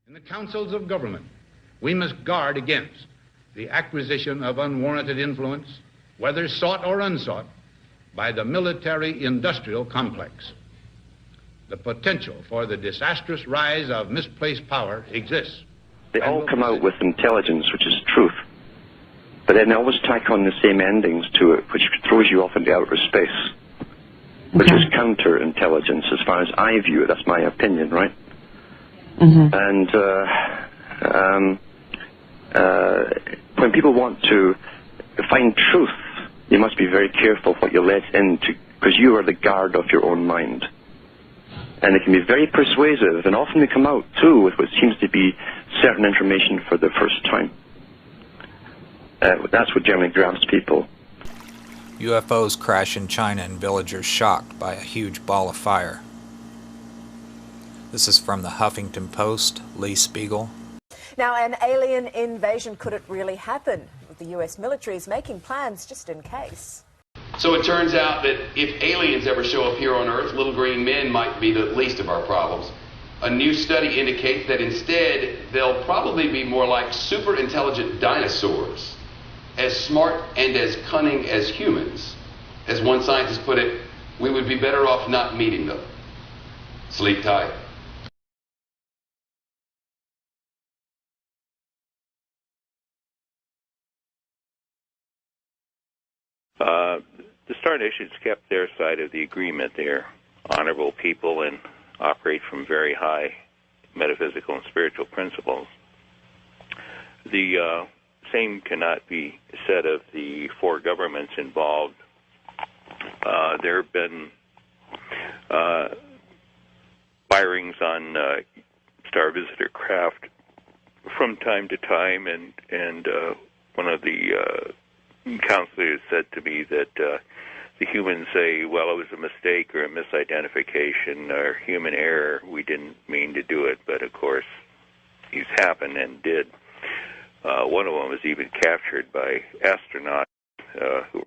In the councils of government, we must guard against the acquisition of unwarranted influence, whether sought or unsought, by the military-industrial complex. The potential for the disastrous rise of misplaced power exists. They all come out with intelligence, which is truth, but then they always tack on the same endings to it, which throws you off into outer space, which is counterintelligence as far as I view it. That's my opinion, right? And when people want to find truth, you must be very careful what you let into, because you are the guard of your own mind. And they can be very persuasive, and often they come out, too, with what seems to be certain information for the first time. That's what generally grabs people. UFOs crash in China and villagers shocked by a huge ball of fire. This is from the Huffington Post, Lee Spiegel. Now, an alien invasion, could it really happen? The US military is making plans just in case. So it turns out that if aliens ever show up here on Earth, little green men might be the least of our problems. A new study indicates that instead, they'll probably be more like super intelligent dinosaurs, as smart and as cunning as humans. As one scientist put it, we would be better off not meeting them. Sleep tight. The Star Nations kept their side of the agreement. They're honorable people and operate from very high metaphysical and spiritual principles. The same cannot be said of the four governments involved. There have been firings on Star Visitor craft from time to time, and one of the counselors said to me that the humans say, well, it was a mistake or a misidentification or human error. We didn't mean to do it, but of course these happened and did. One of them was even captured by astronauts who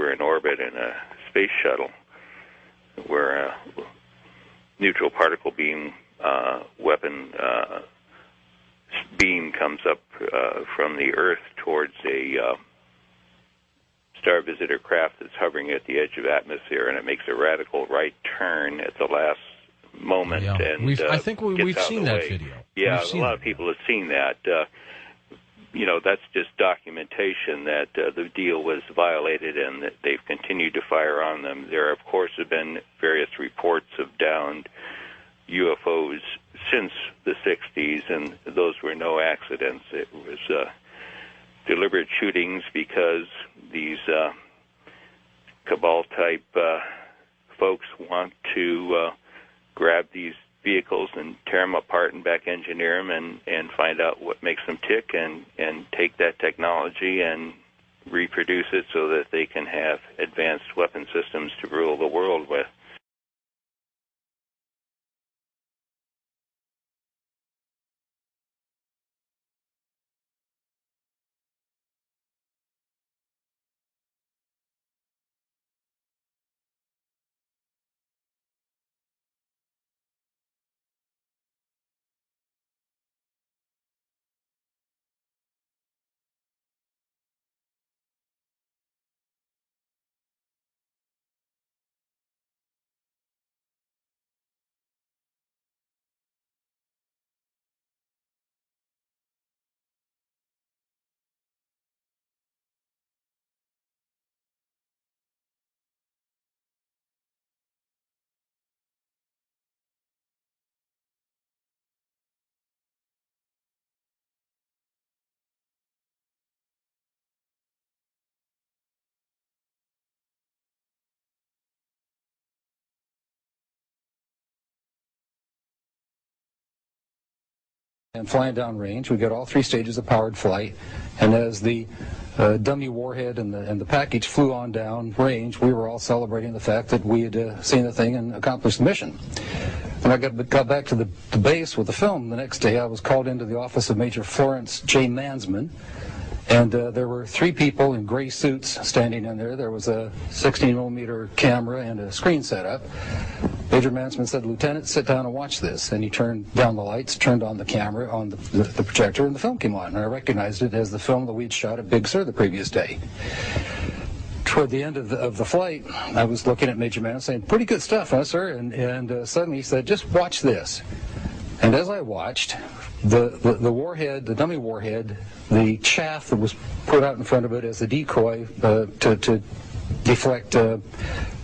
were in orbit in a space shuttle where a neutral particle beam weapon beam comes up from the Earth towards a Star Visitor craft that's hovering at the edge of atmosphere, and it makes a radical right turn at the last moment. Yeah. And I think we've seen that video. Yeah, a lot of people have seen that. You know, that's just documentation that the deal was violated and that they've continued to fire on them. There, of course, have been various reports of downed UFOs since the 60s, and those were no accidents. It was deliberate shootings because these cabal-type folks want to grab these vehicles and tear them apart and back engineer them and find out what makes them tick and take that technology and reproduce it so that they can have advanced weapon systems to rule the world with. And flying downrange, we got all 3 stages of powered flight, and as the dummy warhead and the package flew on down range, we were all celebrating the fact that we had seen the thing and accomplished the mission. When I got back to the base with the film the next day, I was called into the office of Major Florence J. Mansman, and there were 3 people in gray suits standing in there. There was a 16mm camera and a screen set up. Major Mansman said, "Lieutenant, sit down and watch this." And he turned down the lights, turned on the camera, on the projector, and the film came on. And I recognized it as the film that we'd shot at Big Sur the previous day. Toward the end of the flight, I was looking at Major Mansman saying, "Pretty good stuff, huh, sir?" And suddenly he said, "Just watch this." And as I watched, the warhead, the dummy warhead, the chaff that was put out in front of it as a decoy to deflect the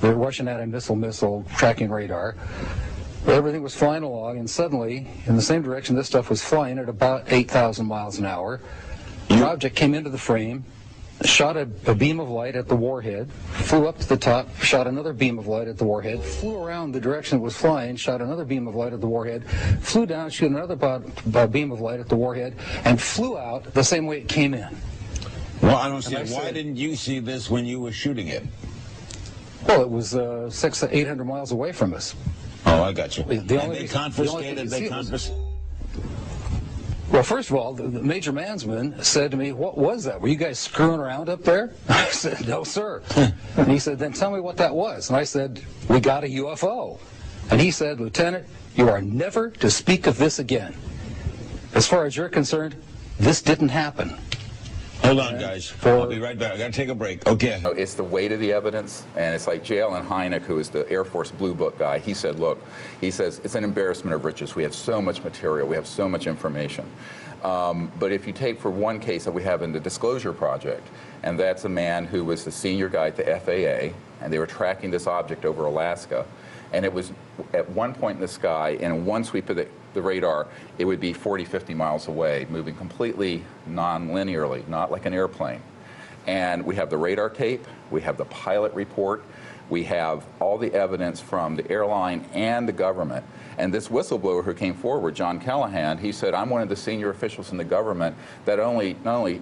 Russian anti-missile tracking radar, everything was flying along, and suddenly, in the same direction this stuff was flying at about 8,000 miles an hour, the object came into the frame, shot a beam of light at the warhead, flew up to the top, shot another beam of light at the warhead, flew around the direction it was flying, shot another beam of light at the warhead, flew down, shot another beam of light at the warhead, and flew out the same way it came in. Well, I don't see it. Why didn't you see this when you were shooting it? Well, it was 600 to 800 miles away from us. Oh, I got you. They confiscated. Well, first of all, the Major Mansman said to me, "What was that? Were you guys screwing around up there?" I said, "No, sir." And he said, "Then tell me what that was." And I said, "We got a UFO." And he said, "Lieutenant, you are never to speak of this again. As far as you're concerned, this didn't happen." Hold on, guys. I'll be right back. I got to take a break. Okay. It's the weight of the evidence, and it's like J. Allen Hynek, who is the Air Force Blue Book guy. He said, look, he says, it's an embarrassment of riches. We have so much material. We have so much information. But if you take for one case that we have in the Disclosure Project, and that's a man who was the senior guy at the FAA, and they were tracking this object over Alaska, and it was at one point in the sky, and in one sweep of the radar, it would be 40, 50 miles away, moving completely non-linearly, not like an airplane. And we have the radar tape, we have the pilot report, we have all the evidence from the airline and the government. And this whistleblower who came forward, John Callahan, he said, "I'm one of the senior officials in the government that not only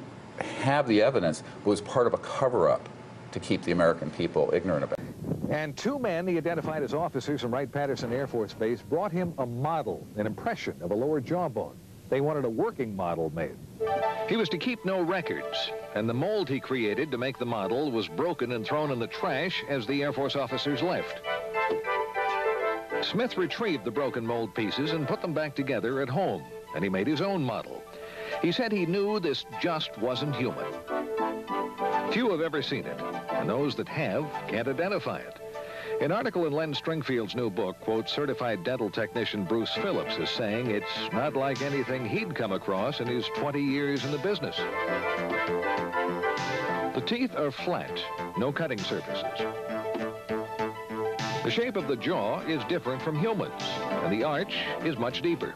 have the evidence, but was part of a cover-up to keep the American people ignorant about it." And 2 men he identified as officers from Wright-Patterson Air Force Base brought him a model, an impression of a lower jawbone. They wanted a working model made. He was to keep no records, and the mold he created to make the model was broken and thrown in the trash as the Air Force officers left. Smith retrieved the broken mold pieces and put them back together at home, and he made his own model. He said he knew this just wasn't human. Few have ever seen it, and those that have can't identify it. An article in Len Stringfield's new book quotes certified dental technician Bruce Phillips as saying it's not like anything he'd come across in his 20 years in the business. The teeth are flat, no cutting surfaces. The shape of the jaw is different from humans, and the arch is much deeper.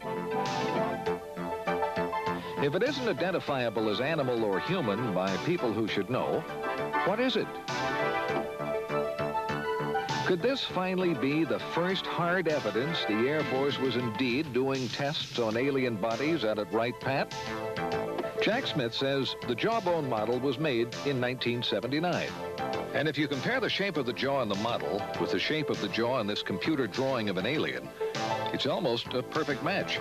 If it isn't identifiable as animal or human by people who should know, what is it? Could this finally be the first hard evidence the Air Force was indeed doing tests on alien bodies out at Wright-Pat? Jack Smith says the jawbone model was made in 1979. And if you compare the shape of the jaw in the model with the shape of the jaw in this computer drawing of an alien, it's almost a perfect match.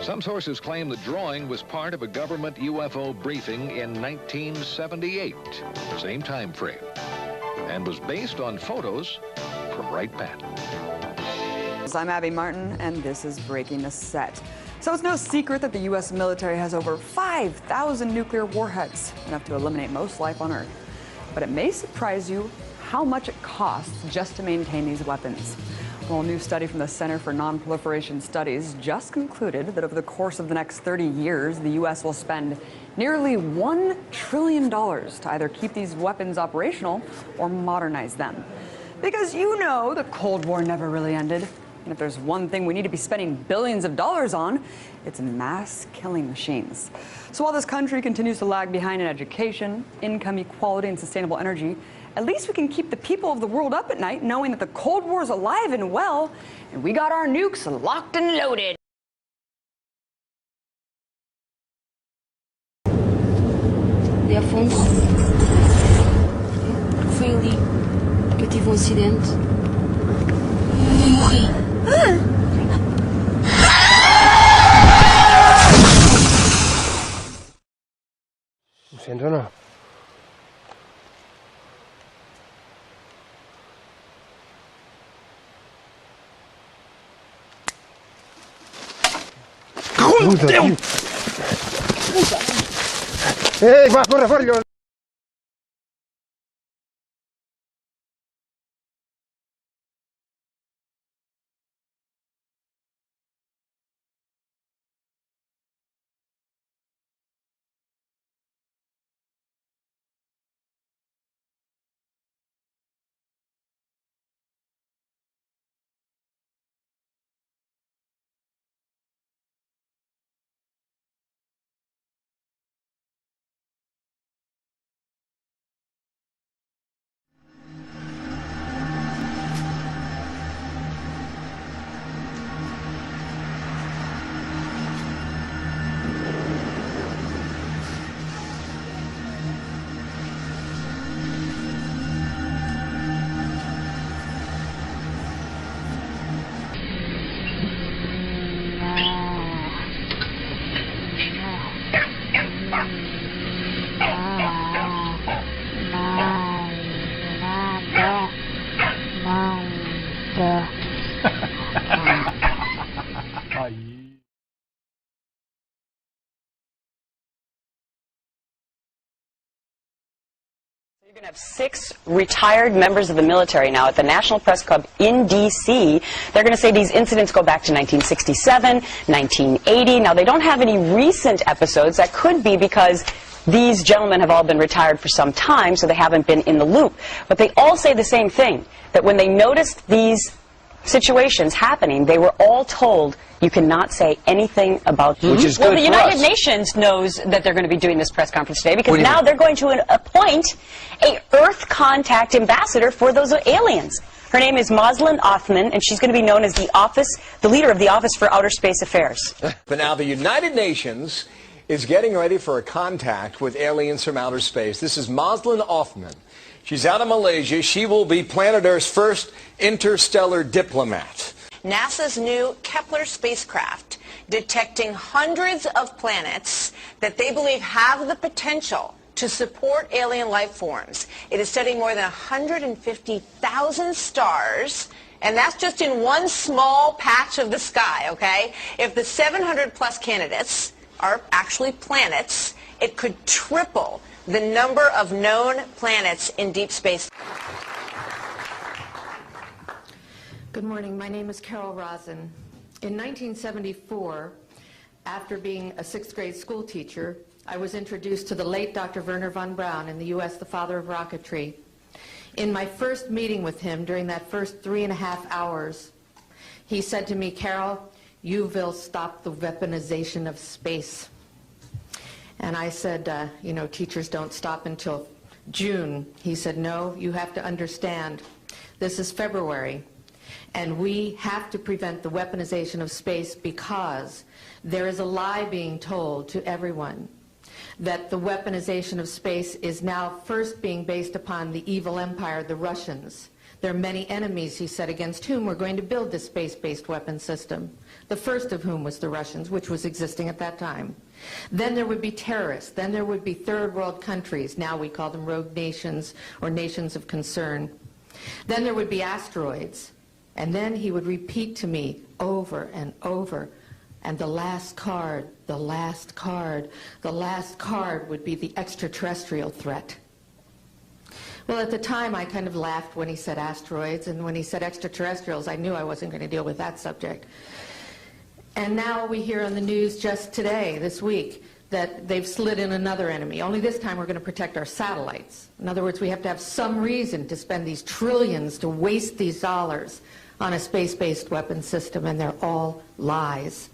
Some sources claim the drawing was part of a government UFO briefing in 1978, same time frame, and was based on photos from Wright-Pat. I'm Abby Martin, and this is Breaking the Set. So it's no secret that the U.S. military has over 5,000 nuclear warheads, enough to eliminate most life on Earth. But it may surprise you how much it costs just to maintain these weapons. Well, a new study from the Center for Non-Proliferation Studies just concluded that over the course of the next 30 years, the U.S. will spend nearly $1 trillion to either keep these weapons operational or modernize them. Because you know the Cold War never really ended. And if there's one thing we need to be spending billions of dollars on, it's mass killing machines. So while this country continues to lag behind in education, income equality, and sustainable energy, at least we can keep the people of the world up at night knowing that the Cold War is alive and well, and we got our nukes locked and loaded. de Afonso. Foi ali que eu tive um acidente e morri. Lo siento, no. Déu! Ei, va, corre, corre! You're going to have 6 retired members of the military now at the National Press Club in D.C. They're going to say these incidents go back to 1967, 1980. Now, they don't have any recent episodes. That could be because these gentlemen have all been retired for some time, so they haven't been in the loop. But they all say the same thing, that when they noticed these situations happening, they were all told, you cannot say anything about them. Which is well, good the for United us. Nations knows that they're going to be doing this press conference today because What do you now mean? they're going to appoint a Earth contact ambassador for those aliens. Her name is Moslin Othman, and she's going to be known as the leader of the Office for Outer Space Affairs. But now the United Nations is getting ready for a contact with aliens from outer space. This is Moslin Othman. She's out of Malaysia. She will be planet Earth's first interstellar diplomat. NASA's new Kepler spacecraft detecting hundreds of planets that they believe have the potential to support alien life forms. It is studying more than 150,000 stars, and that's just in one small patch of the sky, okay? If the 700-plus candidates are actually planets, it could triple the number of known planets in deep space. Good morning. My name is Carol Rosen. In 1974, after being a 6th grade school teacher, I was introduced to the late Dr. Wernher von Braun, in the U.S. the father of rocketry. In my first meeting with him, during that first 3.5 hours, he said to me, Carol, you will stop the weaponization of space. And I said, you know, teachers don't stop until June. He said, no, you have to understand, this is February. And we have to prevent the weaponization of space because there is a lie being told to everyone that the weaponization of space is now first being based upon the evil empire, the Russians. There are many enemies, he said, against whom we're going to build this space-based weapon system, the first of whom was the Russians, which was existing at that time. Then there would be terrorists. Then there would be third world countries. Now we call them rogue nations or nations of concern. Then there would be asteroids. And then he would repeat to me over and over, and the last card, the last card, the last card would be the extraterrestrial threat. Well, at the time, I kind of laughed when he said asteroids, and when he said extraterrestrials, I knew I wasn't going to deal with that subject. And now we hear on the news just today, this week, that they've slid in another enemy. Only this time we're going to protect our satellites. In other words, we have to have some reason to spend these trillions, to waste these dollars on a space-based weapon system, and they're all lies.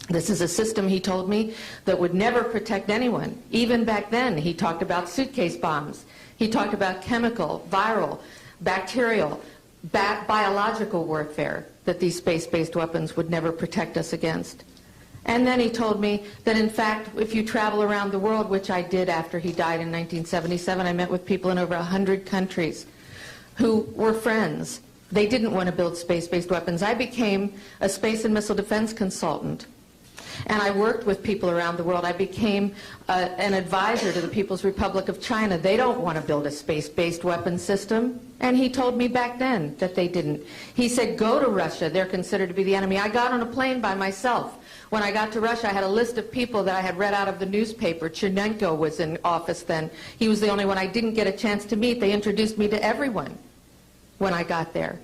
This is a system, he told me, that would never protect anyone. Even back then, he talked about suitcase bombs. He talked about chemical, viral, bacterial, biological warfare, that these space-based weapons would never protect us against. And then he told me that, in fact, if you travel around the world, which I did after he died in 1977, I met with people in over 100 countries who were friends. They didn't want to build space-based weapons. I became a space and missile defense consultant. And I worked with people around the world. I became an advisor to the People's Republic of China. They don't want to build a space-based weapon system. And he told me back then that they didn't. He said, go to Russia. They're considered to be the enemy. I got on a plane by myself. When I got to Russia, I had a list of people that I had read out of the newspaper. Chernenko was in office then. He was the only one I didn't get a chance to meet. They introduced me to everyone when I got there.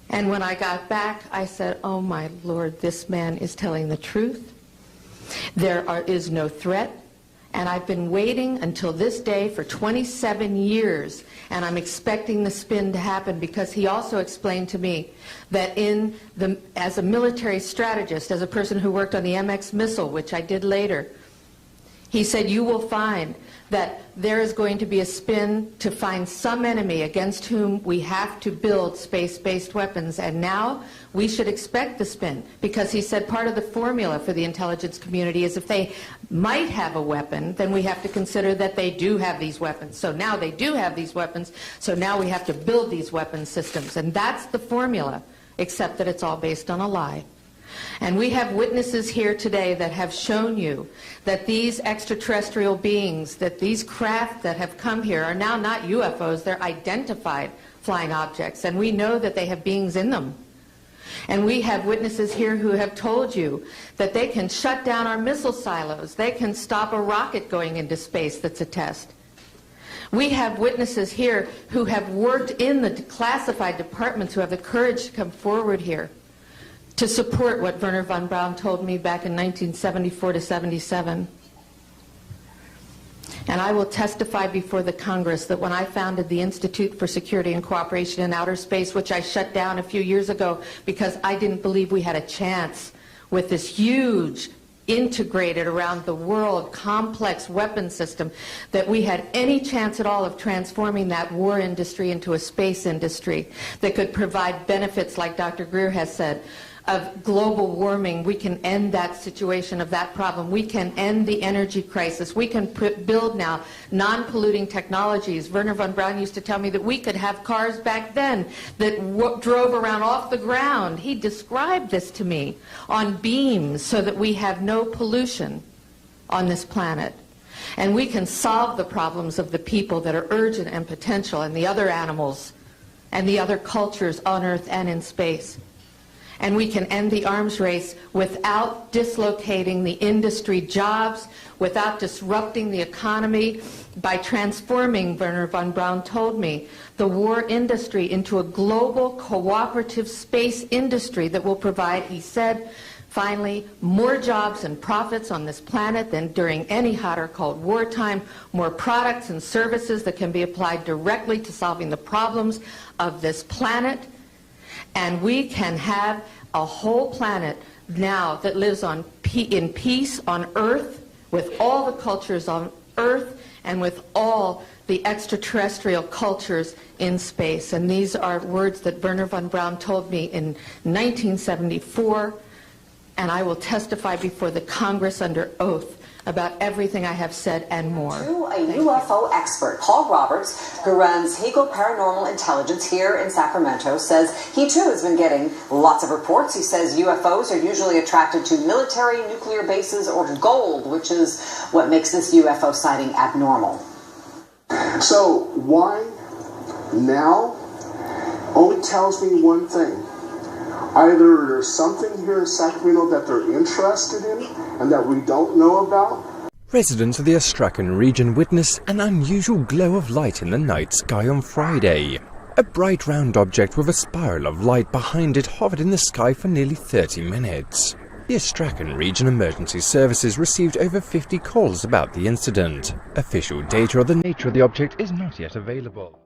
And when I got back, I said, oh my Lord, this man is telling the truth. There is no threat. And I've been waiting until this day for 27 years, and I'm expecting the spin to happen, because he also explained to me that as a military strategist, as a person who worked on the MX missile, which I did later, he said, you will find that there is going to be a spin to find some enemy against whom we have to build space-based weapons. And now we should expect the spin, because he said part of the formula for the intelligence community is if they might have a weapon, then we have to consider that they do have these weapons. So now they do have these weapons, so now we have to build these weapon systems. And that's the formula, except that it's all based on a lie. And we have witnesses here today that have shown you that these extraterrestrial beings, that these craft that have come here are now not UFOs, they're identified flying objects, and we know that they have beings in them. And we have witnesses here who have told you that they can shut down our missile silos, they can stop a rocket going into space that's a test. We have witnesses here who have worked in the classified departments, who have the courage to come forward here to support what Wernher von Braun told me back in 1974 to 77. And I will testify before the Congress that when I founded the Institute for Security and Cooperation in Outer Space, which I shut down a few years ago because I didn't believe we had a chance with this huge, integrated around the world, complex weapon system, that we had any chance at all of transforming that war industry into a space industry that could provide benefits, like Dr. Greer has said, of global warming. We can end that situation of that problem. We can end the energy crisis. We can build now non-polluting technologies. Wernher von Braun used to tell me that we could have cars back then that drove around off the ground. He described this to me on beams so that we have no pollution on this planet. And we can solve the problems of the people that are urgent and potential, and the other animals and the other cultures on Earth and in space. And we can end the arms race without dislocating the industry jobs, without disrupting the economy, by transforming, Wernher von Braun told me, the war industry into a global cooperative space industry that will provide, he said, finally, more jobs and profits on this planet than during any hot or cold wartime, more products and services that can be applied directly to solving the problems of this planet. And we can have a whole planet now that lives in peace on Earth, with all the cultures on Earth, and with all the extraterrestrial cultures in space. And these are words that Wernher von Braun told me in 1974, and I will testify before the Congress under oath about everything I have said and more. To a UFO expert, Paul Roberts, who runs Hegel Paranormal Intelligence here in Sacramento, says he too has been getting lots of reports. He says UFOs are usually attracted to military, nuclear bases, or gold, which is what makes this UFO sighting abnormal. So why now only tells me one thing. Either there's something here in Sacramento that they're interested in and that we don't know about. Residents of the Astrakhan region witnessed an unusual glow of light in the night sky on Friday. A bright round object with a spiral of light behind it hovered in the sky for nearly 30 minutes. The Astrakhan region emergency services received over 50 calls about the incident. Official data of the nature of the object is not yet available.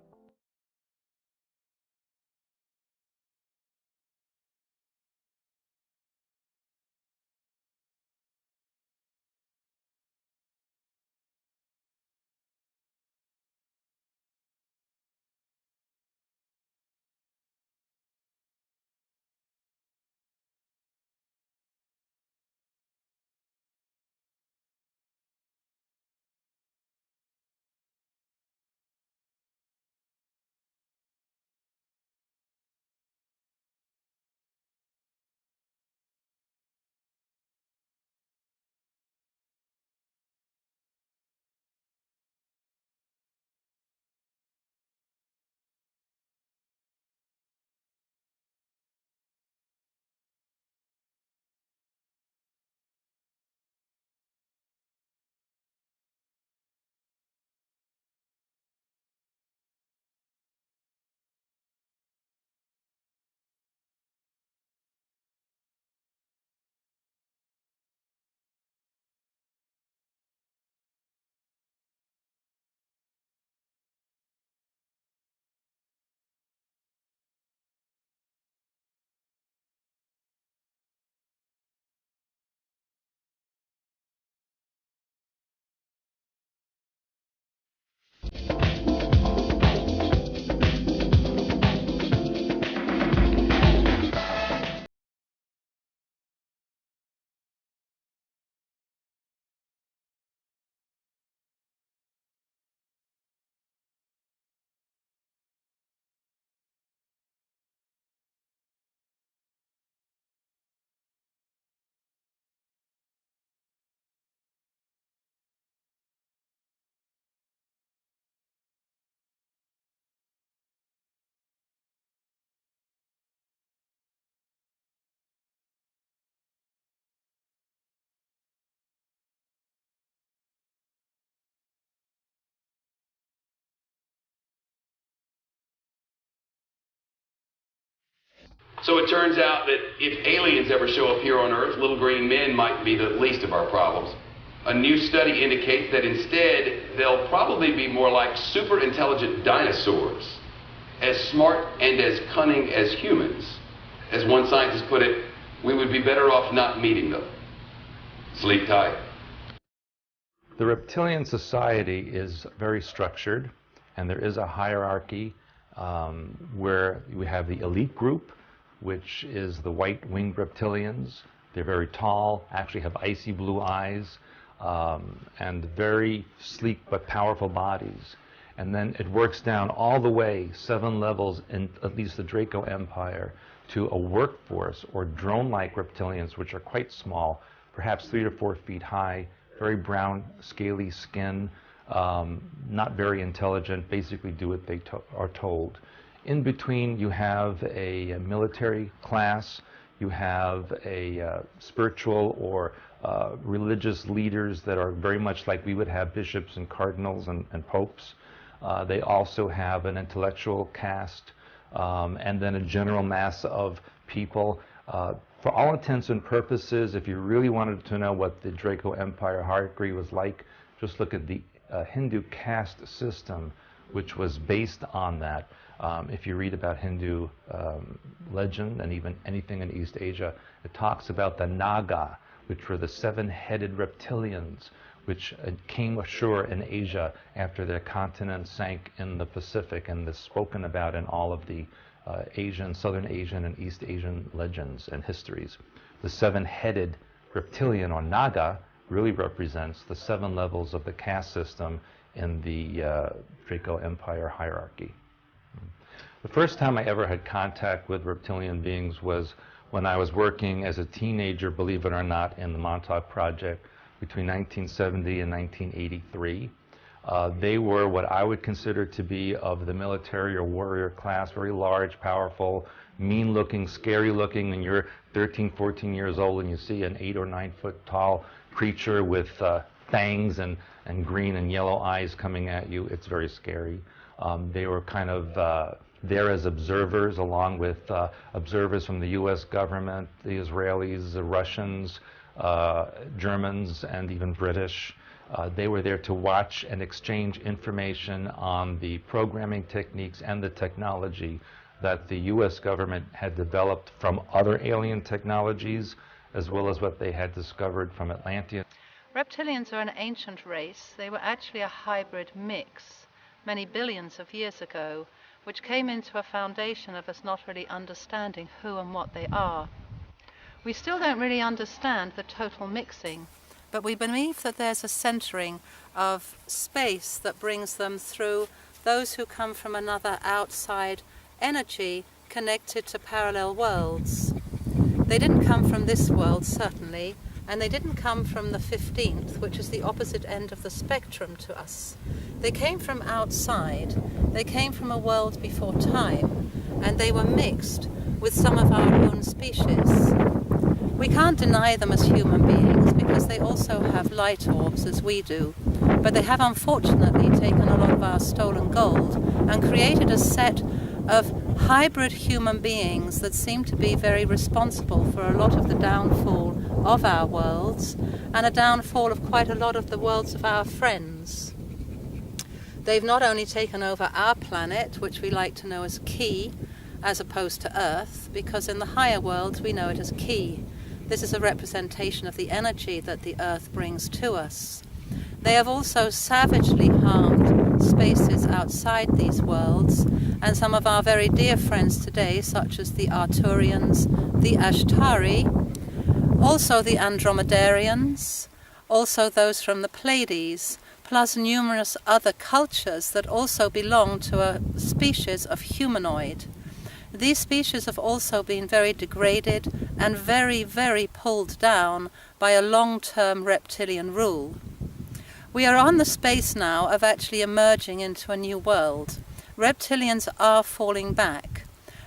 So it turns out that if aliens ever show up here on Earth, little green men might be the least of our problems. A new study indicates that instead, they'll probably be more like super intelligent dinosaurs, as smart and as cunning as humans. As one scientist put it, we would be better off not meeting them. Sleep tight. The reptilian society is very structured, and there is a hierarchy where we have the elite group, which is the white-winged reptilians. They're very tall, actually have icy blue eyes, and very sleek but powerful bodies. And then it works down all the way, 7 levels in at least the Draco Empire, to a workforce or drone-like reptilians, which are quite small, perhaps 3 to 4 feet high, very brown, scaly skin, not very intelligent, basically do what they are told. In between, you have a military class, you have a spiritual or religious leaders that are very much like we would have bishops and cardinals and popes. They also have an intellectual caste, and then a general mass of people. For all intents and purposes, if you really wanted to know what the Draco Empire hierarchy was like, just look at the Hindu caste system, which was based on that. If you read about Hindu legend and even anything in East Asia, it talks about the Naga, which were the 7-headed reptilians, which came ashore in Asia after their continent sank in the Pacific, and is spoken about in all of the Asian, Southern Asian, and East Asian legends and histories. The 7-headed reptilian, or Naga, really represents the 7 levels of the caste system in the Draco Empire hierarchy. The first time I ever had contact with reptilian beings was when I was working as a teenager, believe it or not, in the Montauk Project between 1970 and 1983. They were what I would consider to be of the military or warrior class, very large, powerful, mean-looking, scary-looking. When you're 13, 14 years old and you see an 8 or 9 foot tall creature with fangs and green and yellow eyes coming at you, it's very scary. They were kind of there as observers, along with observers from the U.S. government, the Israelis, the Russians, Germans, and even British. They were there to watch and exchange information on the programming techniques and the technology that the U.S. government had developed from other alien technologies, as well as what they had discovered from Atlantean. Reptilians are an ancient race. They were actually a hybrid mix many billions of years ago, which came into a foundation of us not really understanding who and what they are. We still don't really understand the total mixing, but we believe that there's a centering of space that brings them through those who come from another outside energy connected to parallel worlds. They didn't come from this world, certainly, and they didn't come from the 15th, which is the opposite end of the spectrum to us. They came from outside. They came from a world before time, and they were mixed with some of our own species. We can't deny them as human beings because they also have light orbs as we do, but they have unfortunately taken a lot of our stolen gold and created a set of hybrid human beings that seem to be very responsible for a lot of the downfall of our worlds and a downfall of quite a lot of the worlds of our friends. They've not only taken over our planet, which we like to know as Ki, as opposed to Earth, because in the higher worlds we know it as Ki. This is a representation of the energy that the Earth brings to us. They have also savagely harmed spaces outside these worlds, and some of our very dear friends today, such as the Arturians, the Ashtari, also the Andromedarians, also those from the Pleiades, plus numerous other cultures that also belong to a species of humanoid. These species have also been very degraded and very, very pulled down by a long-term reptilian rule. We are on the space now of actually emerging into a new world. Reptilians are falling back.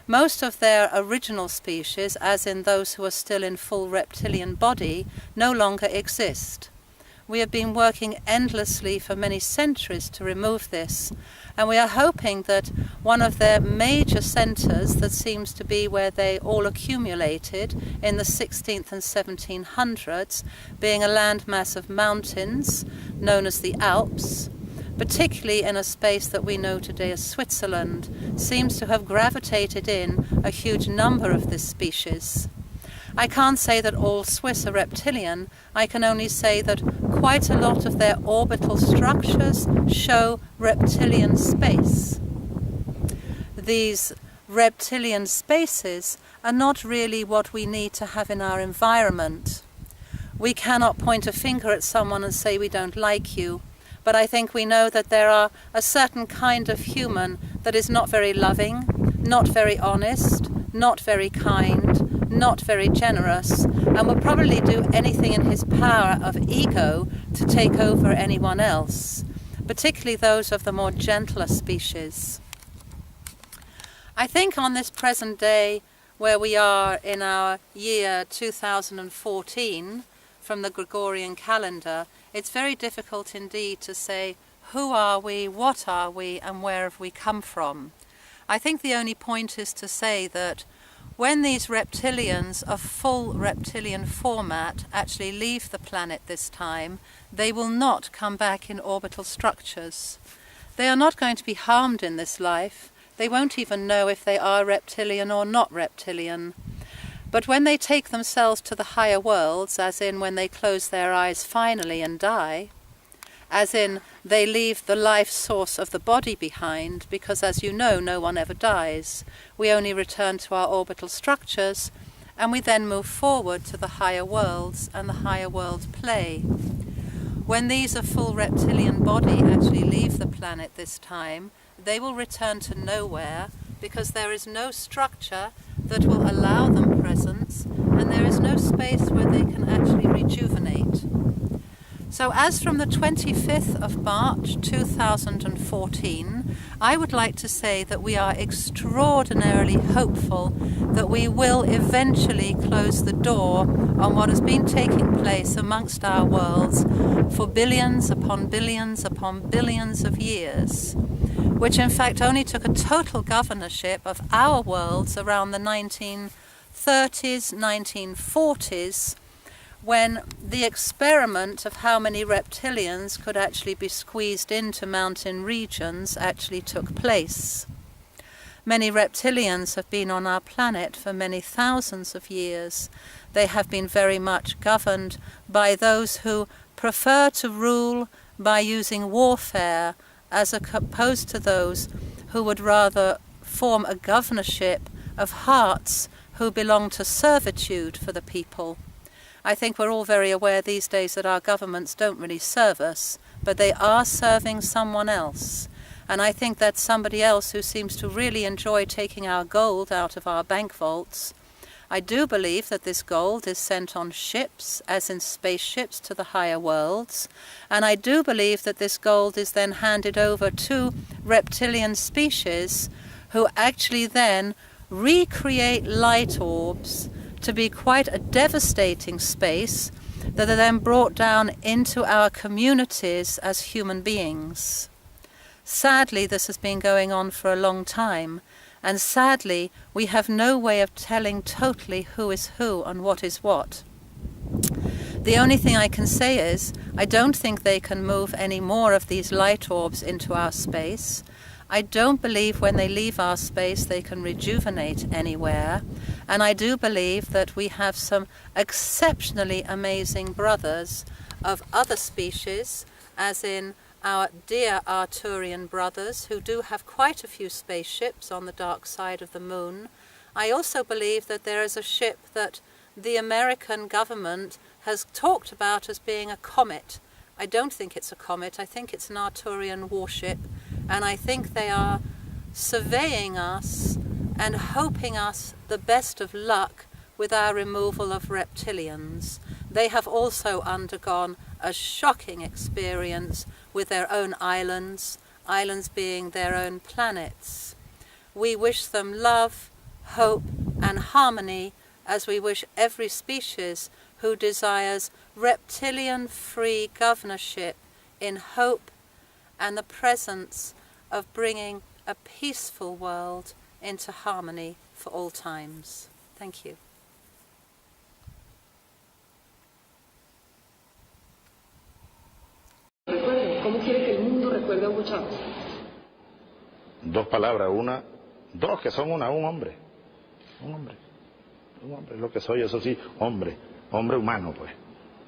Most of their original species, as in those who are still in full reptilian body, no longer exist. We have been working endlessly for many centuries to remove this, and we are hoping that one of their major centres, that seems to be where they all accumulated in the 16th and 1700s, being a landmass of mountains known as the Alps, particularly in a space that we know today as Switzerland, seems to have gravitated in a huge number of this species. I can't say that all Swiss are reptilian. I can only say that quite a lot of their orbital structures show reptilian space. These reptilian spaces are not really what we need to have in our environment. We cannot point a finger at someone and say we don't like you, but I think we know that there are a certain kind of human that is not very loving, not very honest, not very kind, not very generous, and will probably do anything in his power of ego to take over anyone else, particularly those of the more gentler species. I think on this present day, where we are in our year 2014, from the Gregorian calendar, it's very difficult indeed to say who are we, what are we, and where have we come from. I think the only point is to say that when these reptilians of full reptilian format actually leave the planet this time, they will not come back in orbital structures. They are not going to be harmed in this life. They won't even know if they are reptilian or not reptilian. But when they take themselves to the higher worlds, as in when they close their eyes finally and die, as in they leave the life source of the body behind, because as you know, no one ever dies. We only return to our orbital structures, and we then move forward to the higher worlds and the higher world play. When these of full reptilian body actually leave the planet this time, they will return to nowhere, because there is no structure that will allow them presence, and there is no space where they can actually rejuvenate. So as from the 25th of March 2014, I would like to say that we are extraordinarily hopeful that we will eventually close the door on what has been taking place amongst our worlds for billions upon billions upon billions of years, which in fact only took a total governorship of our worlds around the 1930s, 1940s, when the experiment of how many reptilians could actually be squeezed into mountain regions actually took place. Many reptilians have been on our planet for many thousands of years. They have been very much governed by those who prefer to rule by using warfare, as opposed to those who would rather form a governorship of hearts who belong to servitude for the people. I think we're all very aware these days that our governments don't really serve us, but they are serving someone else. And I think that's somebody else who seems to really enjoy taking our gold out of our bank vaults. I do believe that this gold is sent on ships, as in spaceships, to the higher worlds. And I do believe that this gold is then handed over to reptilian species who actually then recreate light orbs to be quite a devastating space that are then brought down into our communities as human beings. Sadly, this has been going on for a long time, and sadly, we have no way of telling totally who is who and what is what. The only thing I can say is, I don't think they can move any more of these light orbs into our space. I don't believe when they leave our space they can rejuvenate anywhere, and I do believe that we have some exceptionally amazing brothers of other species, as in our dear Arturian brothers, who do have quite a few spaceships on the dark side of the moon. I also believe that there is a ship that the American government has talked about as being a comet. I don't think it's a comet, I think it's an Arturian warship, and I think they are surveying us and hoping us the best of luck with our removal of reptilians. They have also undergone a shocking experience with their own islands, islands being their own planets. We wish them love, hope, and harmony, as we wish every species who desires reptilian-free governorship in hope and the presence of bringing a peaceful world into harmony for all times. Thank you. ¿Cómo quiere que el mundo recuerde a Hugo Chávez? Dos palabras, dos que son un hombre. Un hombre, es lo que soy, eso sí, hombre humano, pues.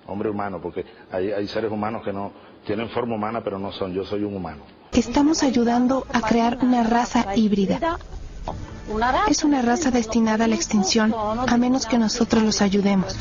Hombre humano, porque hay seres humanos que no tienen forma humana, pero no son. Yo soy un humano. Estamos ayudando a crear una raza híbrida. Es una raza destinada a la extinción, a menos que nosotros los ayudemos.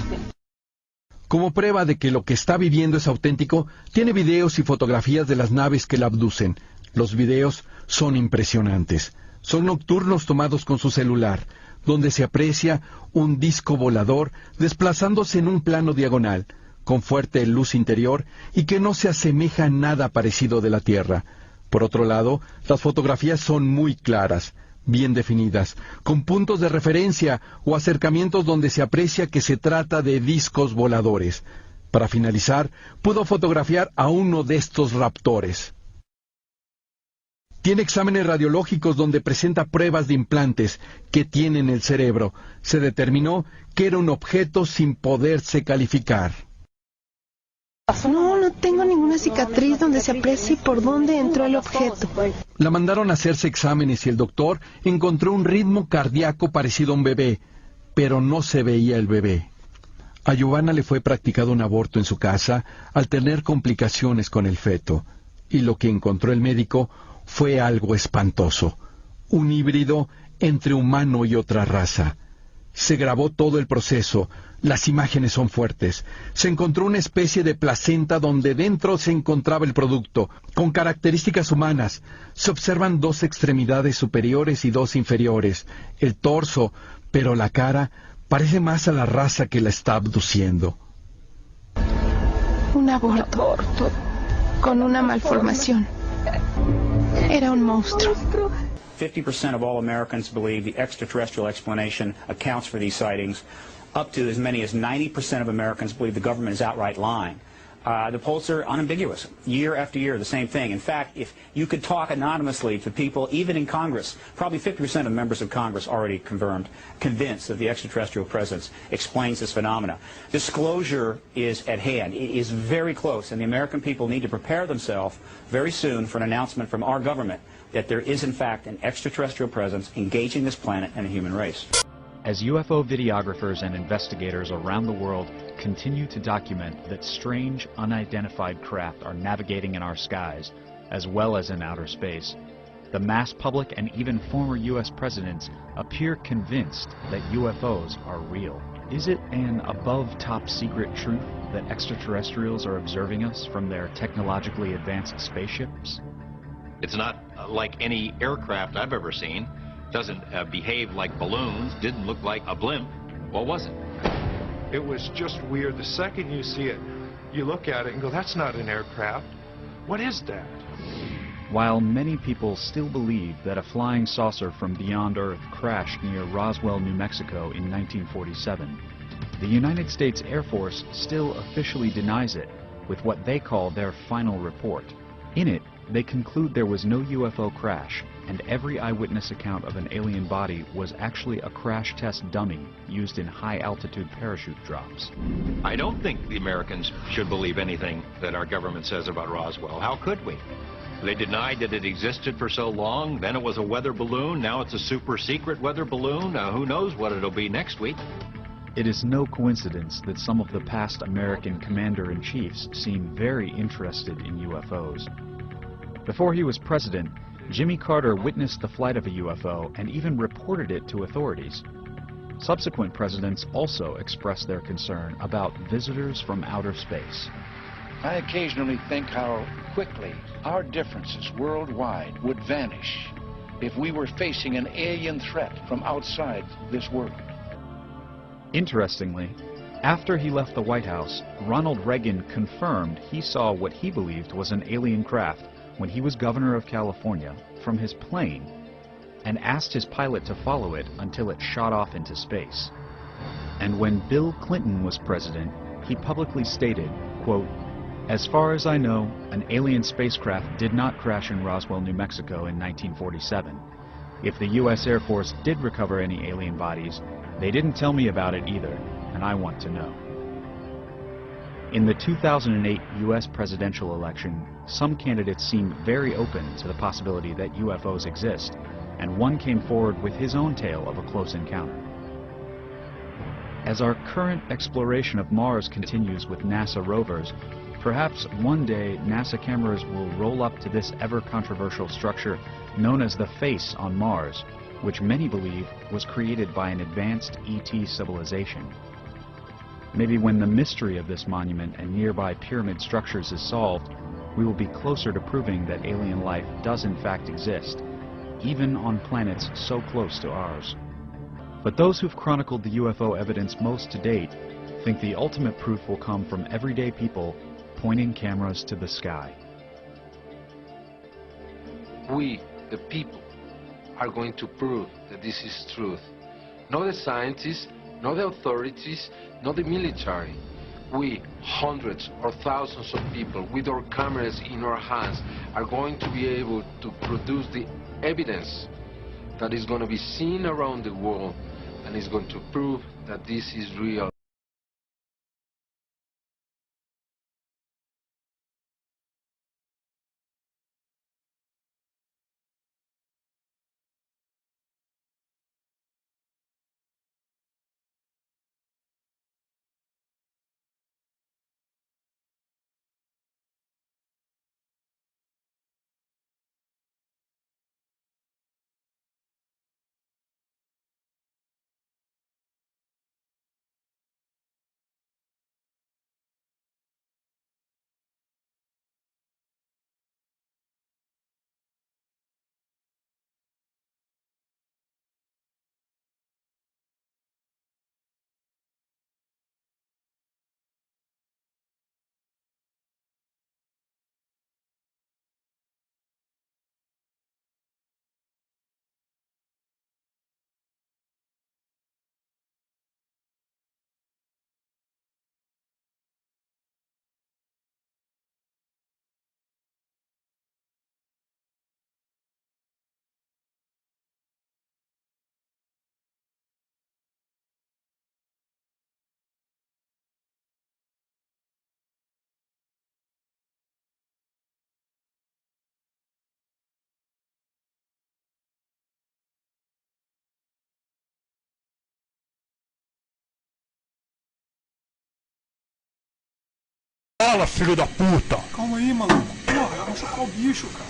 Como prueba de que lo que está viviendo es auténtico, tiene videos y fotografías de las naves que la abducen. Los videos son impresionantes. Son nocturnos tomados con su celular, donde se aprecia un disco volador desplazándose en un plano diagonal, con fuerte luz interior y que no se asemeja a nada parecido de la Tierra. Por otro lado, las fotografías son muy claras, bien definidas, con puntos de referencia o acercamientos donde se aprecia que se trata de discos voladores. Para finalizar, pudo fotografiar a uno de estos raptores. Tiene exámenes radiológicos donde presenta pruebas de implantes que tiene en el cerebro. Se determinó que era un objeto sin poderse calificar. No tengo ninguna cicatriz donde se aprecie por dónde entró el objeto. La mandaron a hacerse exámenes y el doctor encontró un ritmo cardíaco parecido a un bebé, pero no se veía el bebé. A Giovanna le fue practicado un aborto en su casa al tener complicaciones con el feto, y lo que encontró el médico fue algo espantoso, un híbrido entre humano y otra raza. Se grabó todo el proceso, las imágenes son fuertes. Se encontró una especie de placenta donde dentro se encontraba el producto, con características humanas. Se observan dos extremidades superiores y dos inferiores, el torso, pero la cara parece más a la raza que la está abduciendo. Un aborto, con una malformación. Era un monstruo. 50% of all Americans believe the extraterrestrial explanation accounts for these sightings. Up to as many as 90% of Americans believe the government is outright lying. The polls are unambiguous. Year after year, the same thing. In fact, if you could talk anonymously to people, even in Congress, probably 50% of members of Congress already convinced that the extraterrestrial presence explains this phenomena. Disclosure is at hand. It is very close, and the American people need to prepare themselves very soon for an announcement from our government that there is, in fact, an extraterrestrial presence engaging this planet and the human race. As UFO videographers and investigators around the world continue to document that strange, unidentified craft are navigating in our skies, as well as in outer space, the mass public and even former U.S. presidents appear convinced that UFOs are real. Is it an above top secret truth that extraterrestrials are observing us from their technologically advanced spaceships? It's not like any aircraft I've ever seen. Doesn't behave like balloons, didn't look like a blimp. What was it? It was just weird. The second you see it, you look at it and go, that's not an aircraft. What is that? While many people still believe that a flying saucer from beyond Earth crashed near Roswell, New Mexico in 1947, the United States Air Force still officially denies it with what they call their final report. In it, they conclude there was no UFO crash, and every eyewitness account of an alien body was actually a crash test dummy used in high-altitude parachute drops. I don't think the Americans should believe anything that our government says about Roswell. How could we? They denied that it existed for so long, then it was a weather balloon, now it's a super-secret weather balloon. Who knows what it'll be next week? It is no coincidence that some of the past American commander-in-chiefs seem very interested in UFOs. Before he was president, Jimmy Carter witnessed the flight of a UFO and even reported it to authorities. Subsequent presidents also expressed their concern about visitors from outer space. I occasionally think how quickly our differences worldwide would vanish if we were facing an alien threat from outside this world. Interestingly, after he left the White House, Ronald Reagan confirmed he saw what he believed was an alien craft when he was governor of California from his plane and asked his pilot to follow it until it shot off into space. And when Bill Clinton was president, he publicly stated, quote, "As far as I know, an alien spacecraft did not crash in Roswell, New Mexico in 1947. If the U.S. Air Force did recover any alien bodies, they didn't tell me about it either, and I want to know." In the 2008 U.S. presidential election, some candidates seemed very open to the possibility that UFOs exist, and one came forward with his own tale of a close encounter. As our current exploration of Mars continues with NASA rovers, perhaps one day NASA cameras will roll up to this ever-controversial structure known as the Face on Mars, which many believe was created by an advanced ET civilization. Maybe when the mystery of this monument and nearby pyramid structures is solved, we will be closer to proving that alien life does in fact exist, even on planets so close to ours. But those who've chronicled the UFO evidence most to date think the ultimate proof will come from everyday people pointing cameras to the sky. We, the people, are going to prove that this is truth. Not the scientists, not the authorities, not the military. We, hundreds or thousands of people with our cameras in our hands, are going to be able to produce the evidence that is going to be seen around the world and is going to prove that this is real. Fala, filho da puta! Calma aí, maluco. Porra, vai chocar o bicho, cara.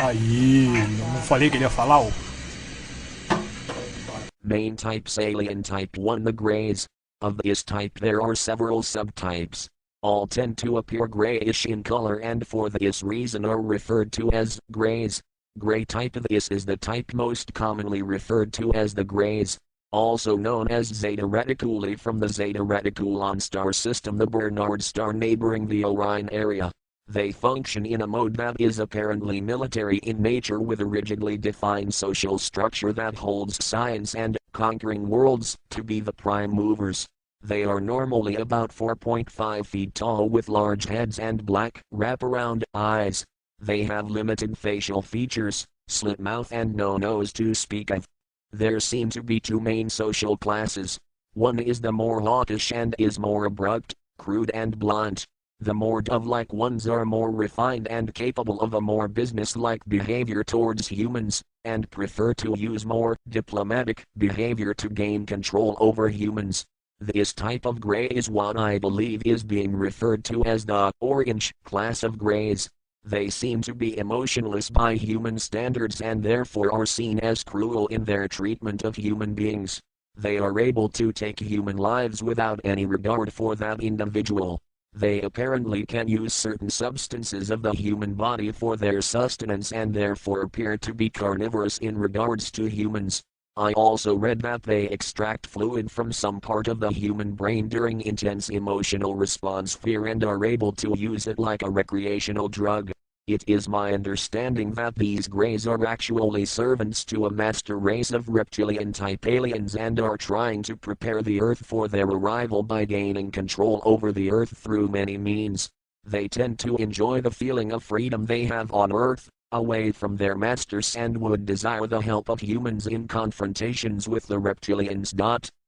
Aí, não falei que ele ia falar, ó. Main types: alien type 1, the greys. Of this type there are several subtypes. All tend to appear grayish in color and for this reason are referred to as greys. Gray type: this is the type most commonly referred to as the greys, also known as Zeta Reticuli from the Zeta Reticulon star system, the Bernard star neighboring the Orion area. They function in a mode that is apparently military in nature with a rigidly defined social structure that holds science and conquering worlds to be the prime movers. They are normally about 4.5 feet tall with large heads and black, wraparound eyes. They have limited facial features, slit mouth and no nose to speak of. There seem to be two main social classes. One is the more hawkish and is more abrupt, crude and blunt. The more dove-like ones are more refined and capable of a more business-like behavior towards humans, and prefer to use more diplomatic behavior to gain control over humans. This type of gray is what I believe is being referred to as the orange class of grays. They seem to be emotionless by human standards and therefore are seen as cruel in their treatment of human beings. They are able to take human lives without any regard for that individual. They apparently can use certain substances of the human body for their sustenance and therefore appear to be carnivorous in regards to humans. I also read that they extract fluid from some part of the human brain during intense emotional response fear and are able to use it like a recreational drug. It is my understanding that these greys are actually servants to a master race of reptilian-type aliens and are trying to prepare the Earth for their arrival by gaining control over the Earth through many means. They tend to enjoy the feeling of freedom they have on Earth, away from their masters, and would desire the help of humans in confrontations with the reptilians.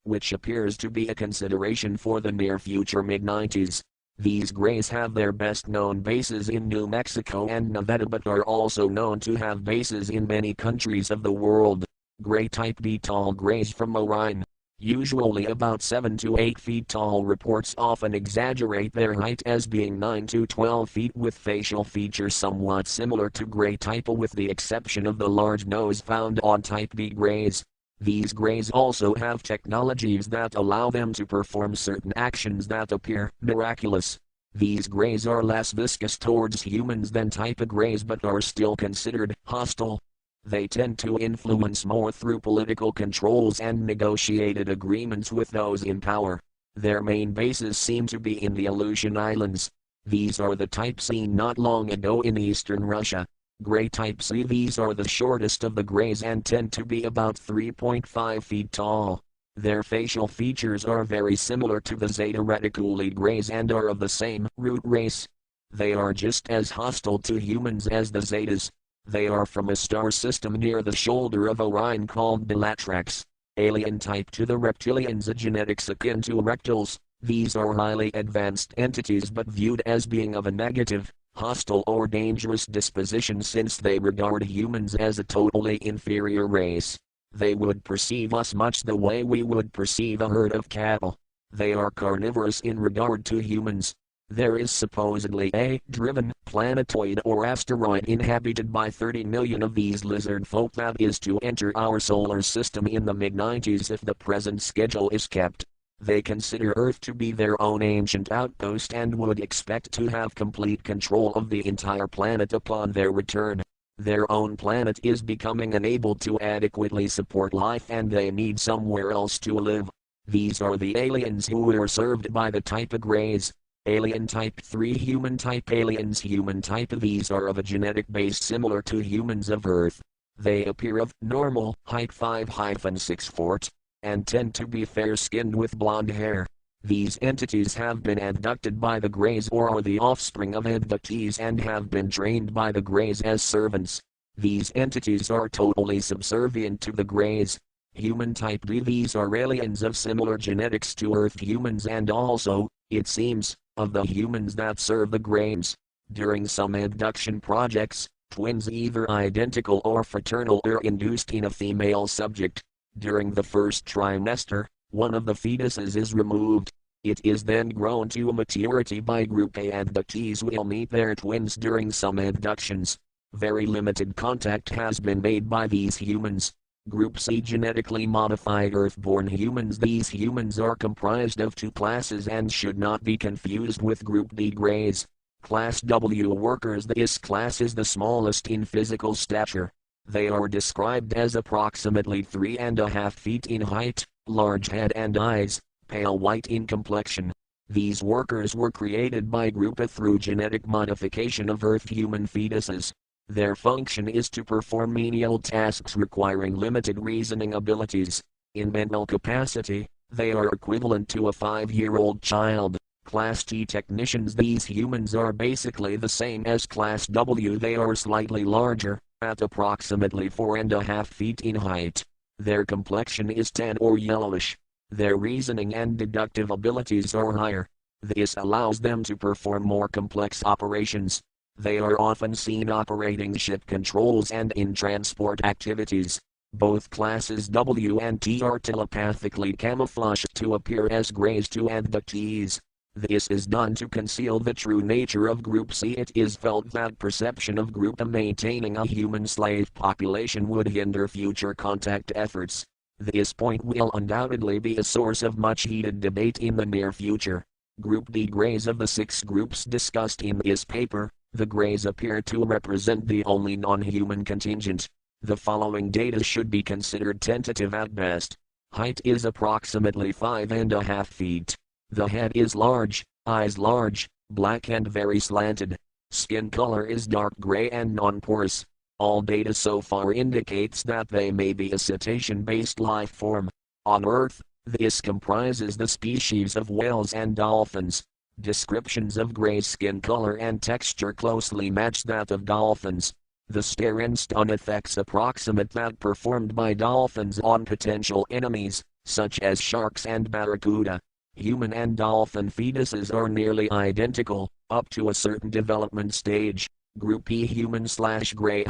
Which appears to be a consideration for the near future mid-90s. These greys have their best known bases in New Mexico and Nevada, but are also known to have bases in many countries of the world. Grey type B tall greys from Orion, usually about 7 to 8 feet tall. Reports often exaggerate their height as being 9 to 12 feet, with facial features somewhat similar to grey type A, with the exception of the large nose found on type B greys. These greys also have technologies that allow them to perform certain actions that appear miraculous. These greys are less viscous towards humans than type A greys, but are still considered hostile. They tend to influence more through political controls and negotiated agreements with those in power. Their main bases seem to be in the Aleutian Islands. These are the type seen not long ago in eastern Russia. Grey type C. These are the shortest of the greys and tend to be about 3.5 feet tall. Their facial features are very similar to the Zeta Reticuli greys and are of the same root race. They are just as hostile to humans as the Zetas. They are from a star system near the shoulder of Orion called Bellatrix. Alien type to the reptilians, a genetics akin to rectals. These are highly advanced entities but viewed as being of a negative, hostile or dangerous disposition, since they regard humans as a totally inferior race. They would perceive us much the way we would perceive a herd of cattle. They are carnivorous in regard to humans. There is supposedly a driven planetoid or asteroid inhabited by 30 million of these lizard folk that is to enter our solar system in the mid-90s if the present schedule is kept. They consider Earth to be their own ancient outpost and would expect to have complete control of the entire planet upon their return. Their own planet is becoming unable to adequately support life and they need somewhere else to live. These are the aliens who are served by the type A greys. Alien type 3 human type aliens. Human type. These are of a genetic base similar to humans of Earth. They appear of normal height 5-6 feet. And tend to be fair-skinned with blonde hair. These entities have been abducted by the greys or are the offspring of abductees and have been trained by the greys as servants. These entities are totally subservient to the greys. Human type B. These are aliens of similar genetics to Earth humans and also, it seems, of the humans that serve the greys. During some abduction projects, twins either identical or fraternal are induced in a female subject. During the first trimester, one of the fetuses is removed. It is then grown to maturity by group A. Abductees will meet their twins during some abductions. Very limited contact has been made by these humans. Group C. Genetically modified Earth-born humans. These humans are comprised of two classes and should not be confused with Group D greys. Class W workers. This class is the smallest in physical stature. They are described as approximately 3.5 feet in height, large head and eyes, pale white in complexion. These workers were created by Group A through genetic modification of Earth human fetuses. Their function is to perform menial tasks requiring limited reasoning abilities. In mental capacity, they are equivalent to a 5-year-old child. Class T technicians. These humans are basically the same as Class W. They are slightly larger, at approximately 4.5 feet in height. Their complexion is tan or yellowish. Their reasoning and deductive abilities are higher. This allows them to perform more complex operations. They are often seen operating ship controls and in transport activities. Both classes W and T are telepathically camouflaged to appear as greys to abductees. This is done to conceal the true nature of Group C. It is felt that perception of Group A maintaining a human slave population would hinder future contact efforts. This point will undoubtedly be a source of much heated debate in the near future. Group D greys. Of the 6 groups discussed in this paper, the greys appear to represent the only non-human contingent. The following data should be considered tentative at best. Height is approximately 5.5 feet. The head is large, eyes large, black and very slanted. Skin color is dark gray and non-porous. All data so far indicates that they may be a cetacean-based life form. On Earth, this comprises the species of whales and dolphins. Descriptions of gray skin color and texture closely match that of dolphins. The stare and stun effects approximate that performed by dolphins on potential enemies, such as sharks and barracuda. Human and dolphin fetuses are nearly identical, up to a certain development stage. Group E human/grey.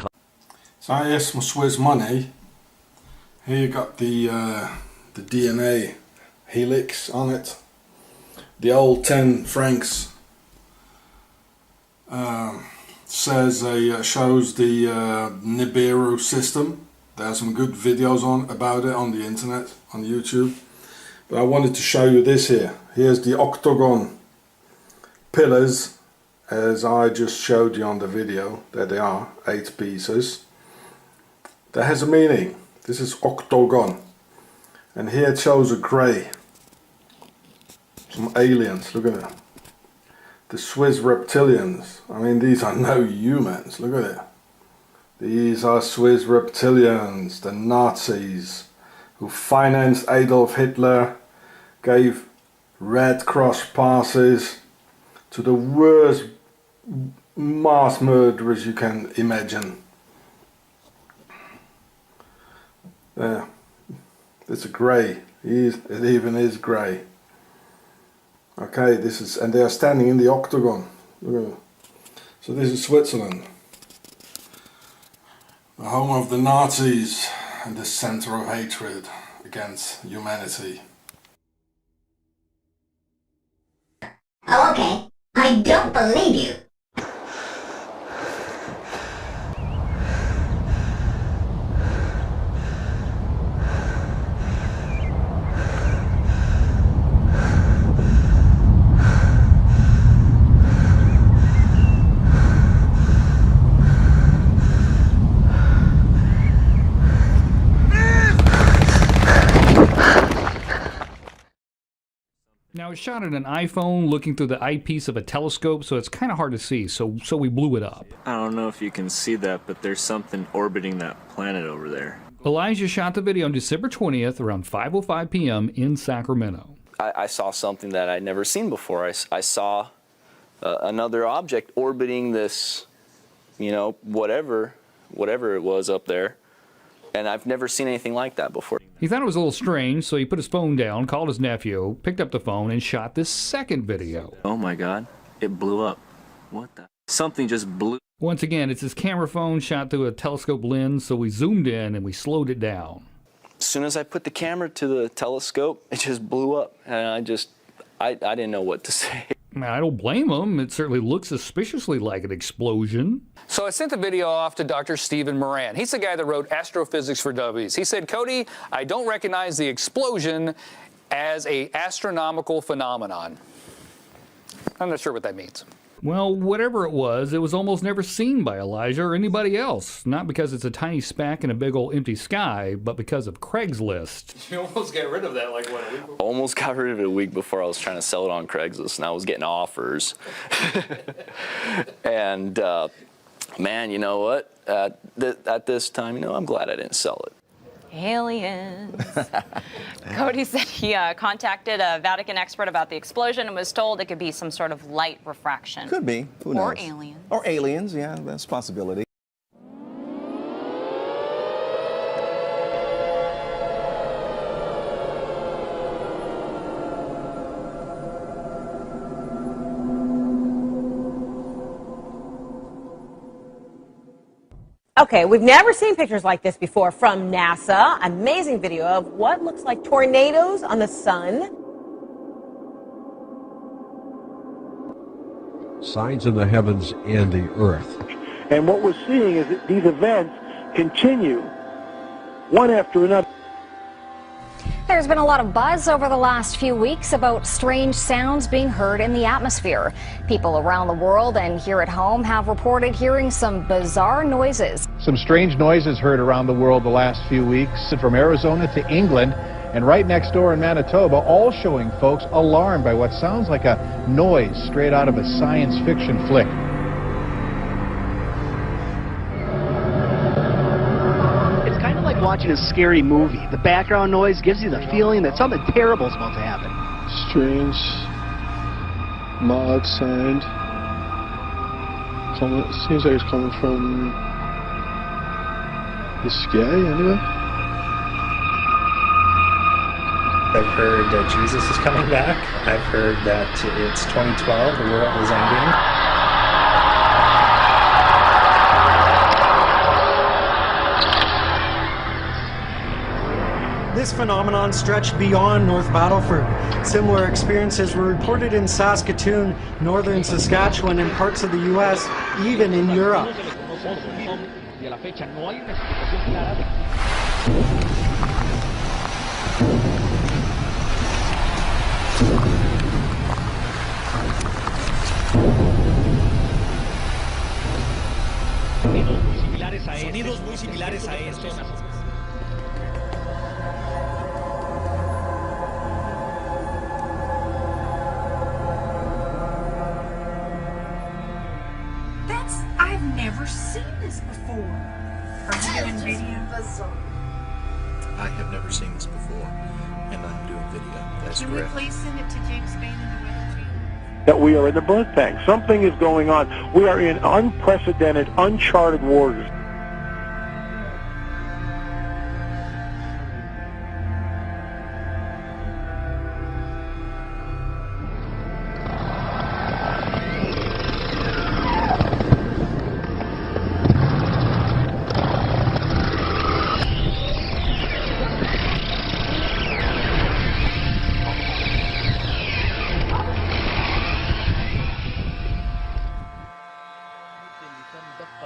So here's some Swiss money. Here you got the DNA helix on it. The old 10 francs shows the Nibiru system. There are some good videos about it on the internet, on YouTube. But I wanted to show you this here. Here's the octagon pillars, as I just showed you on the video. There they are, 8 pieces. That has a meaning. This is octagon. And here it shows a grey. Some aliens, look at it. The Swiss reptilians. I mean, these are no humans, look at it. These are Swiss reptilians, the Nazis, who financed Adolf Hitler, gave Red Cross passes to the worst mass murderers you can imagine. There, it's a grey. It even is grey. Okay, this is, and they are standing in the octagon. Look at it. So this is Switzerland, the home of the Nazis and the center of hatred against humanity. Oh, okay. I don't believe you. Now, it's shot at an iPhone looking through the eyepiece of a telescope, so it's kind of hard to see, so we blew it up. I don't know if you can see that, but there's something orbiting that planet over there. Elijah shot the video on December 20th around 5:05 p.m. in Sacramento. I saw something that I'd never seen before. I saw another object orbiting this, you know, whatever it was up there. And I've never seen anything like that before. He thought it was a little strange, so he put his phone down, called his nephew, picked up the phone, and shot this second video. Oh my God, it blew up. What the? Something just blew. Once again, it's his camera phone shot through a telescope lens, so we zoomed in and we slowed it down. As soon as I put the camera to the telescope, it just blew up. And I didn't know what to say. I don't blame him. It certainly looks suspiciously like an explosion. So I sent the video off to Dr. Stephen Moran. He's the guy that wrote Astrophysics for Dummies. He said, Cody, I don't recognize the explosion as an astronomical phenomenon. I'm not sure what that means. Well, whatever it was almost never seen by Elijah or anybody else. Not because it's a tiny speck in a big old empty sky, but because of Craigslist. You almost got rid of that like what, a week before? Almost got rid of it a week before. I was trying to sell it on Craigslist, and I was getting offers. And man, you know what? At this time, you know, I'm glad I didn't sell it. Aliens. Cody said he contacted a Vatican expert about the explosion and was told it could be some sort of light refraction. Could be. Who knows? Or aliens. Or aliens, yeah, that's a possibility. Okay, we've never seen pictures like this before from NASA. Amazing video of what looks like tornadoes on the sun. Signs in the heavens and the earth. And what we're seeing is that these events continue, one after another. There's been a lot of buzz over the last few weeks about strange sounds being heard in the atmosphere. People around the world and here at home have reported hearing some bizarre noises. Some strange noises heard around the world the last few weeks, from Arizona to England, and right next door in Manitoba, all showing folks alarmed by what sounds like a noise straight out of a science fiction flick. It's kind of like watching a scary movie. The background noise gives you the feeling that something terrible is about to happen. Strange, mild sound. It seems like it's coming from the sky, anyway. I've heard that Jesus is coming back. I've heard that it's 2012, the world is ending. This phenomenon stretched beyond North Battleford. Similar experiences were reported in Saskatoon, northern Saskatchewan, and parts of the U.S., even in Europe. Sonidos muy similares a estos. I've never seen this before. Are you doing video? I have never seen this before, and I'm doing video. That's Can correct. we please send it to James Spain and the Weather Channel? That we are in the birth bank. Something is going on. We are in unprecedented, uncharted waters.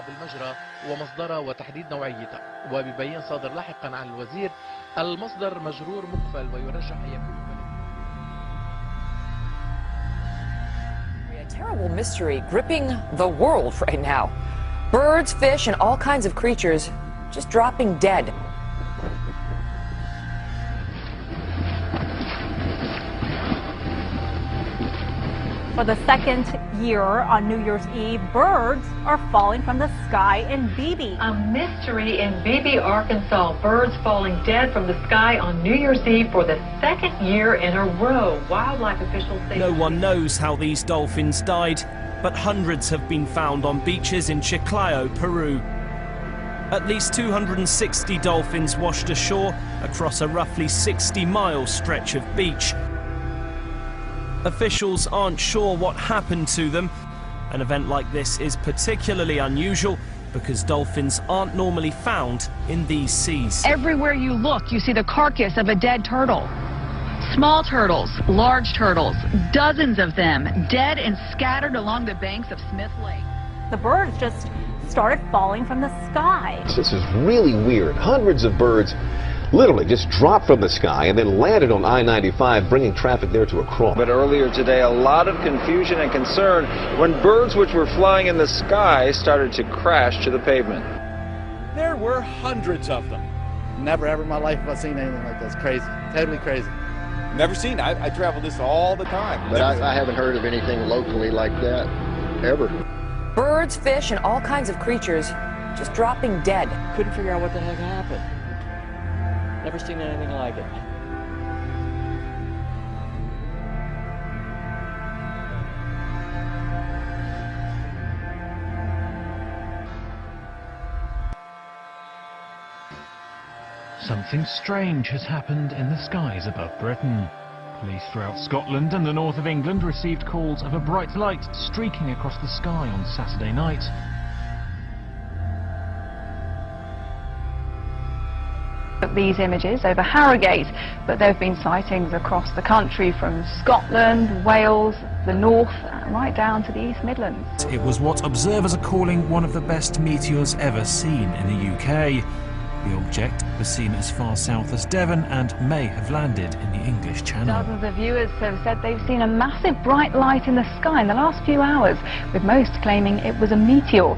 بالمجرى ومصدرها وتحديد نوعيتها، وبيبين صادر لاحقا عن الوزير المصدر مجرور مقفل ويرجح أن يكون A terrible mystery gripping the world right now. Birds, fish, and all kinds of creatures just dropping dead. For the second year on New Year's Eve, birds are falling from the sky in Beebe. A mystery in Beebe, Arkansas. Birds falling dead from the sky on New Year's Eve for the second year in a row. Wildlife officials say... No one knows how these dolphins died, but hundreds have been found on beaches in Chiclayo, Peru. At least 260 dolphins washed ashore across a roughly 60-mile stretch of beach. Officials aren't sure what happened to them. An event like this is particularly unusual because dolphins aren't normally found in these seas. Everywhere you look, you see the carcass of a dead turtle. Small turtles, large turtles, dozens of them, dead and scattered along the banks of Smith Lake. The birds just started falling from the sky. This is really weird. Hundreds of birds literally just dropped from the sky and then landed on I-95, bringing traffic there to a crawl. But earlier today, a lot of confusion and concern when birds which were flying in the sky started to crash to the pavement. There were hundreds of them. Never ever in my life have I seen anything like this. Crazy. Totally crazy. Never seen it. I travel this all the time. But I haven't heard of anything locally like that, ever. Birds, fish, and all kinds of creatures just dropping dead. Couldn't figure out what the heck happened. Never seen anything like it. Something strange has happened in the skies above Britain. Police throughout Scotland and the north of England received calls of a bright light streaking across the sky on Saturday night. These images over Harrogate, but there have been sightings across the country from Scotland, Wales, the north, right down to the East Midlands. It was what observers are calling one of the best meteors ever seen in the UK. The object was seen as far south as Devon and may have landed in the English Channel. Dozens of viewers have said they've seen a massive bright light in the sky in the last few hours, with most claiming it was a meteor.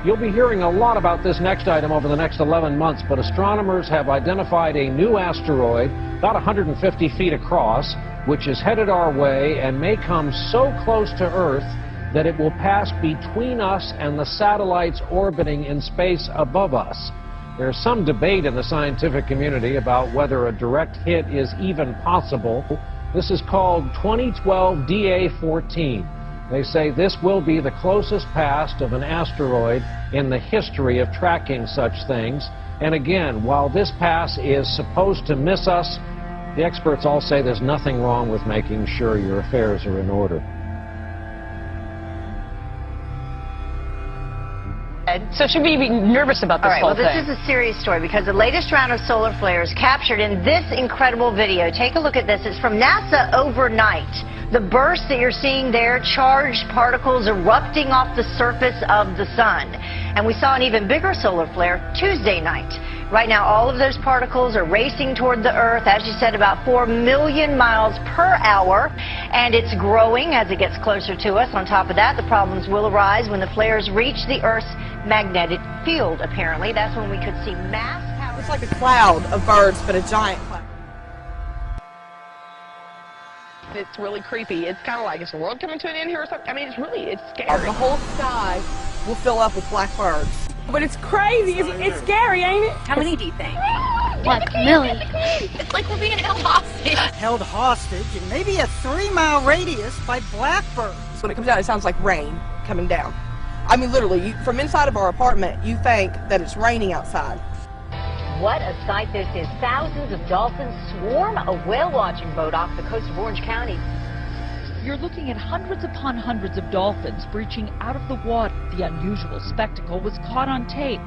You'll be hearing a lot about this next item over the next 11 months, but astronomers have identified a new asteroid about 150 feet across, which is headed our way and may come so close to Earth that it will pass between us and the satellites orbiting in space above us. There's some debate in the scientific community about whether a direct hit is even possible. This is called 2012 DA-14. They say this will be the closest pass of an asteroid in the history of tracking such things. And again, while this pass is supposed to miss us, the experts all say there's nothing wrong with making sure your affairs are in order. So should we be nervous about this whole thing? Well, this is a serious story because the latest round of solar flares captured in this incredible video. Take a look at this. It's from NASA overnight. The bursts that you're seeing there, charged particles erupting off the surface of the sun. And we saw an even bigger solar flare Tuesday night. Right now, all of those particles are racing toward the Earth, as you said, about 4 million miles per hour. And it's growing as it gets closer to us. On top of that, the problems will arise when the flares reach the Earth's magnetic field, apparently. That's when we could see mass power. It's like a cloud of birds, but a giant cloud. It's really creepy. It's kind of like, is the world coming to an end here or something? I mean, it's scary. The whole sky will fill up with black birds. But it's crazy. It's scary, ain't it? How many do you think? Like a million. It's like we're being held hostage. Held hostage in maybe a 3-mile radius by blackbirds. When it comes down, it sounds like rain coming down. I mean, literally, from inside of our apartment, you think that it's raining outside. What a sight this is. Thousands of dolphins swarm a whale-watching boat off the coast of Orange County. You're looking at hundreds upon hundreds of dolphins breaching out of the water. The unusual spectacle was caught on tape.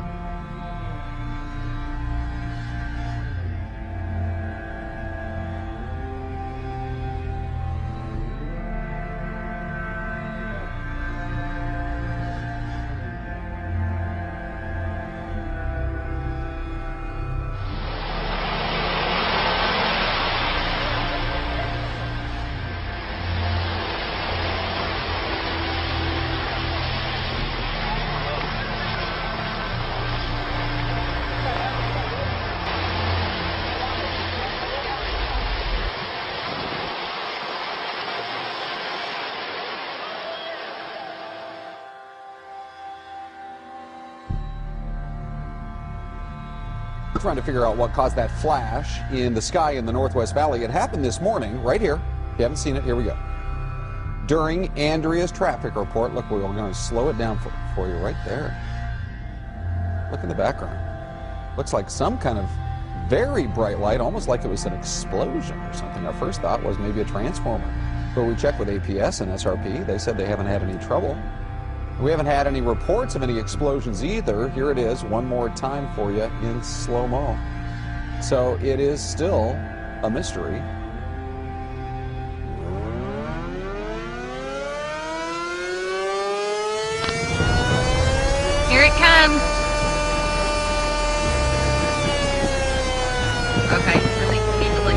Trying to figure out what caused that flash in the sky in the Northwest Valley. It happened this morning, right here. If you haven't seen it, here we go. During Andrea's traffic report, look, we're going to slow it down for you right there. Look in the background. Looks like some kind of very bright light, almost like it was an explosion or something. Our first thought was maybe a transformer. But we checked with APS and SRP. They said they haven't had any trouble. We haven't had any reports of any explosions either. Here it is one more time for you in slow-mo. So it is still a mystery. Here it comes. Okay, release easily.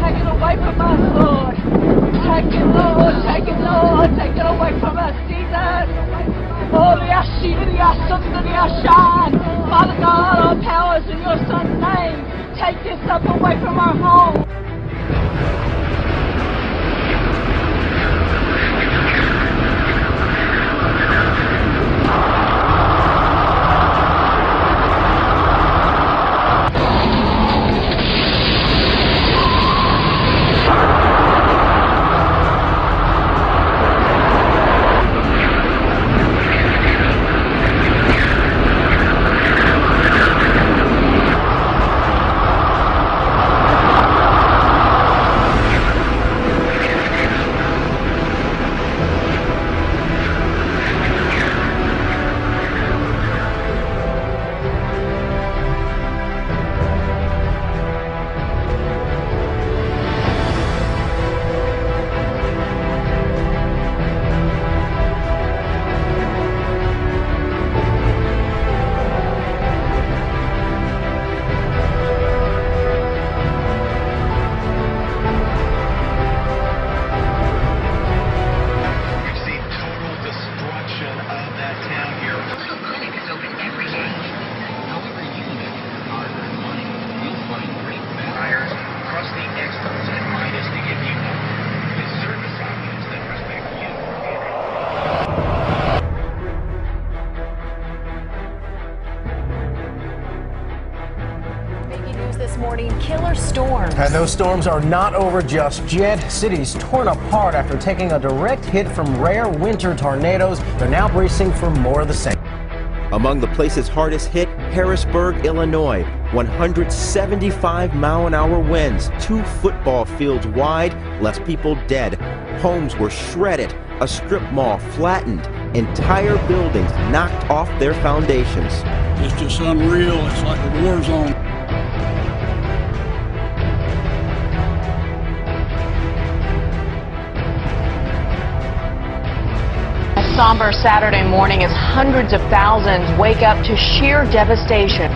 Take it away from us, Lord. Take it, Lord. Take it, Lord. Take it away from us, Jesus. Father God, all power is in your Son's name. Take this stuff away from our home. And those storms are not over just yet. Cities torn apart after taking a direct hit from rare winter tornadoes. They're now bracing for more of the same. Among the places hardest hit, Harrisburg, Illinois. 175-mile-an-hour winds, 2 football fields wide, left people dead. Homes were shredded, a strip mall flattened, entire buildings knocked off their foundations. It's just unreal. It's like a war zone. A somber Saturday morning as hundreds of thousands wake up to sheer devastation.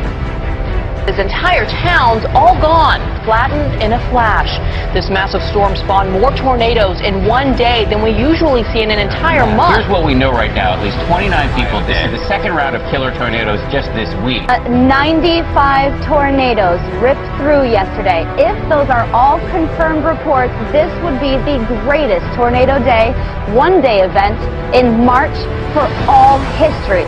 His entire town's all gone, flattened in a flash. This massive storm spawned more tornadoes in one day than we usually see in an entire month. Here's what we know right now. At least 29 people dead. This is the second round of killer tornadoes just this week. 95 tornadoes ripped through yesterday. If those are all confirmed reports, this would be the greatest tornado day, one-day event in March for all history.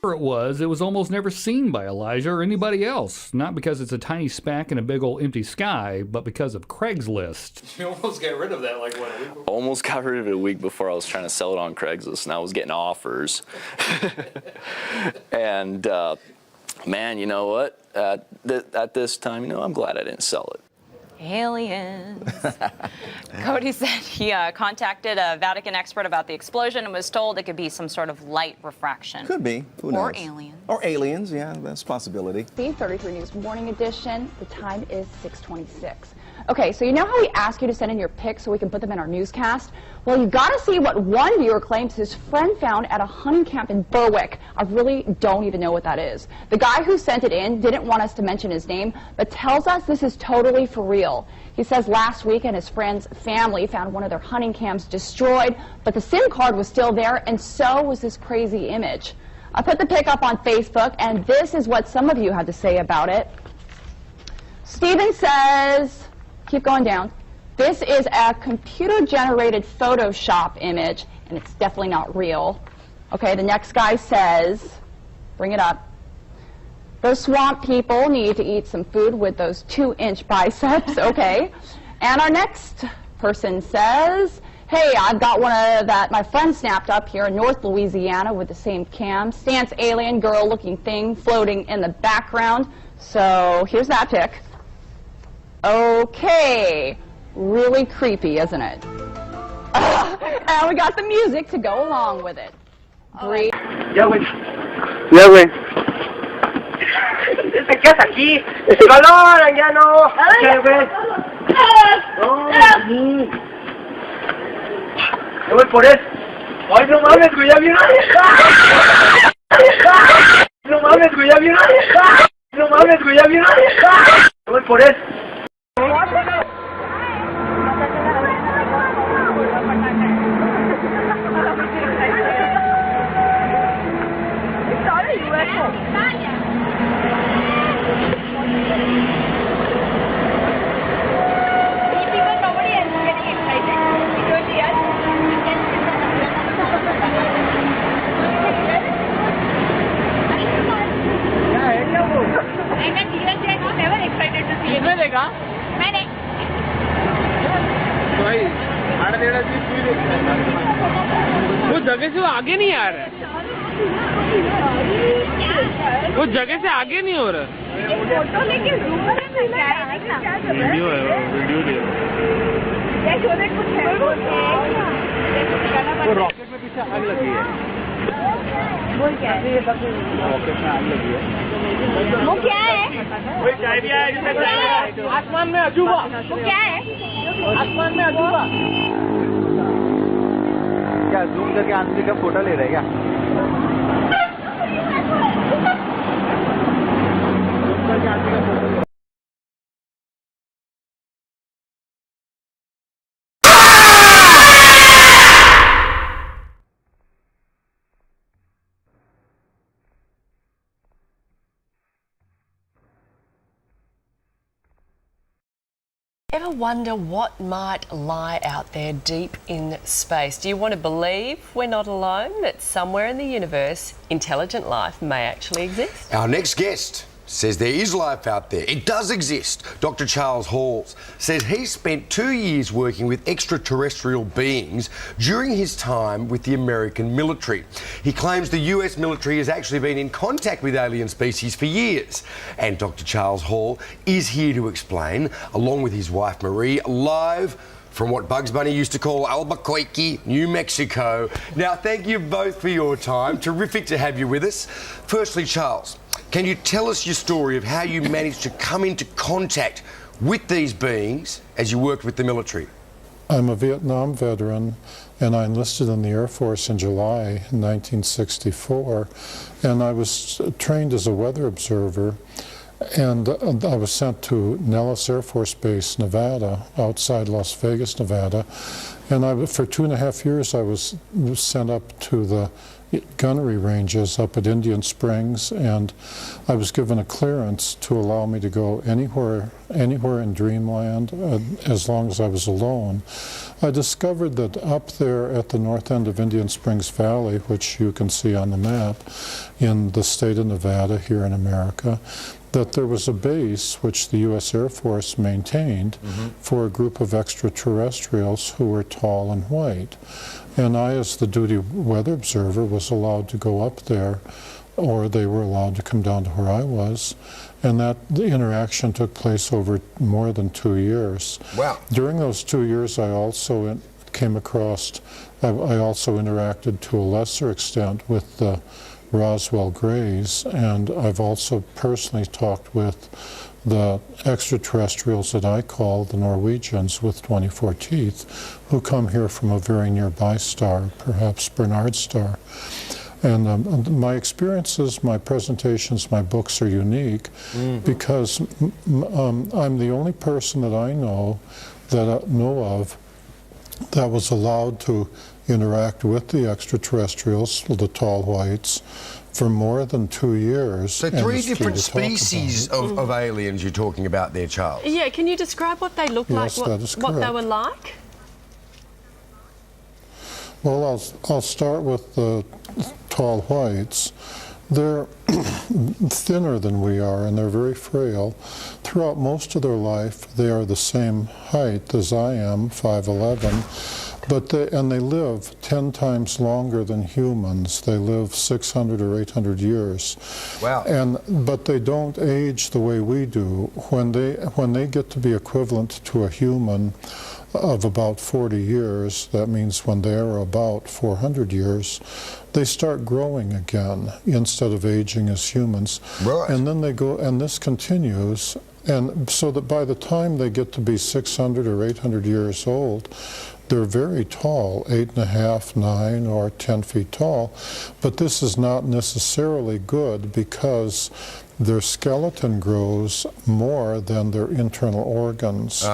It was almost never seen by Elijah or anybody else. Not because it's a tiny speck in a big old empty sky, but because of Craigslist. You almost got rid of that like what, a week before? Almost got rid of it a week before. I was trying to sell it on Craigslist, and I was getting offers. And man, you know what? At this time, you know, I'm glad I didn't sell it. Aliens. Cody said he contacted a Vatican expert about the explosion and was told it could be some sort of light refraction. Could be. Who knows? Or aliens. Or aliens, yeah, that's a possibility. C33 News Morning Edition. The time is 6:26. Okay, so you know how we ask you to send in your pics so we can put them in our newscast? Well, you got to see what one viewer claims his friend found at a hunting camp in Berwick. I really don't even know what that is. The guy who sent it in didn't want us to mention his name, but tells us this is totally for real. He says last weekend his friend's family found one of their hunting camps destroyed, but the SIM card was still there, and so was this crazy image. I put the pic up on Facebook, and this is what some of you had to say about it. Steven says, keep going down. This is a computer-generated Photoshop image, and it's definitely not real. Okay, the next guy says, bring it up. Those swamp people need to eat some food with those 2-inch biceps, okay. And our next person says, hey, I've got one that my friend snapped up here in North Louisiana with the same cam. Stance alien girl-looking thing floating in the background. So here's that pic. Okay. Really creepy, isn't it? And we got the music to go along with it. Great. Ya, güey. Ya, güey. ¿Te quedas aquí? ¡Calor, ya no! ¿Qué, güey? No, yo voy por él. ¡Ay, no mames, güey! ¡Ya vieron! ¡No mames, güey! ¡Ya vieron! ¡No mames, güey! ¡Ya vieron! Yo voy por él. वो जगह से वो आगे नहीं आ रहा है वो जगह से आगे नहीं हो रहा वीडियो है वो रॉकेट में पीछे आग लगी है वो क्या है रॉकेट में आग लगी है वो क्या है आसमान में अजूबा वो क्या है आसमान में अजूबा क्या जूम करके आंटी का फोटो ले रहे क्या जूम करके आंटी का फोटो ले Ever wonder what might lie out there deep in space? Do you want to believe we're not alone, that somewhere in the universe, intelligent life may actually exist? Our next guest says there is life out there. It does exist. Dr. Charles Hall says he spent 2 years working with extraterrestrial beings during his time with the American military. He claims the US military has actually been in contact with alien species for years. And Dr. Charles Hall is here to explain, along with his wife Marie, live from what Bugs Bunny used to call Albuquerque, New Mexico. Now, thank you both for your time. Terrific to have you with us. Firstly, Charles, can you tell us your story of how you managed to come into contact with these beings as you worked with the military? I'm a Vietnam veteran, and I enlisted in the Air Force in July 1964, and I was trained as a weather observer. And I was sent to Nellis Air Force Base, Nevada, outside Las Vegas, Nevada. And for 2.5 years, I was sent up to the gunnery ranges up at Indian Springs, and I was given a clearance to allow me to go anywhere in Dreamland as long as I was alone. I discovered that up there at the north end of Indian Springs Valley, which you can see on the map, in the state of Nevada here in America, that there was a base which the U.S. Air Force maintained for a group of extraterrestrials who were tall and white. And I, as the duty weather observer, was allowed to go up there, or they were allowed to come down to where I was. And the interaction took place over more than 2 years. Wow. During those 2 years, I also came across, I also interacted to a lesser extent with the Roswell Greys, and I've also personally talked with the extraterrestrials that I call the Norwegians with 24 teeth, who come here from a very nearby star, perhaps Bernard star. And my experiences, my presentations, my books are unique because I'm the only person that I know of that was allowed to interact with the extraterrestrials, the tall whites, for more than 2 years. So 3 different species of aliens you're talking about there, Charles? Yeah, can you describe what they look like, that is what they correct. were like? Well, I'll start with the tall whites. They're thinner than we are, and they're very frail. Throughout most of their life, they are the same height as I am, 5'11", but they live 10 times longer than humans. They live 600 or 800 years. Wow. But they don't age the way we do. When they get to be equivalent to a human of about 40 years, that means when they're about 400 years, they start growing again instead of aging as humans. Right. And then they go, and this continues, and so that by the time they get to be 600 or 800 years old, they're very tall, 8.5, 9, or 10 feet tall. But this is not necessarily good because their skeleton grows more than their internal organs.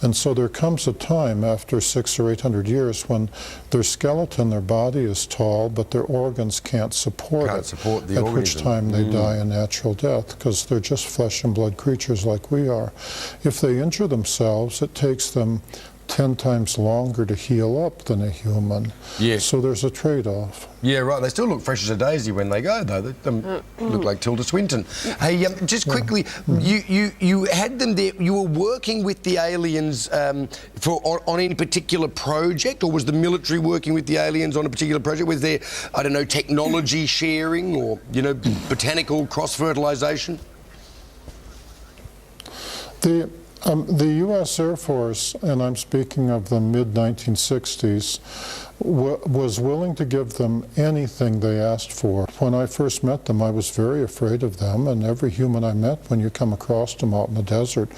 And so there comes a time after 600 or 800 years when their skeleton, their body is tall, but their organs can't support it. At which time they die a natural death, because they're just flesh and blood creatures like we are. If they injure themselves, it takes them 10 times longer to heal up than a human. Yeah. So there's a trade-off. Yeah, right. They still look fresh as a daisy when they go, though. They look like Tilda Swinton. Hey, just quickly, you had them there. You were working with the aliens on any particular project, or was the military working with the aliens on a particular project? Was there, I don't know, technology sharing or, you know, botanical cross-fertilization? The U.S. Air Force, and I'm speaking of the mid-1960s, was willing to give them anything they asked for. When I first met them, I was very afraid of them, and every human I met when you come across them out in the desert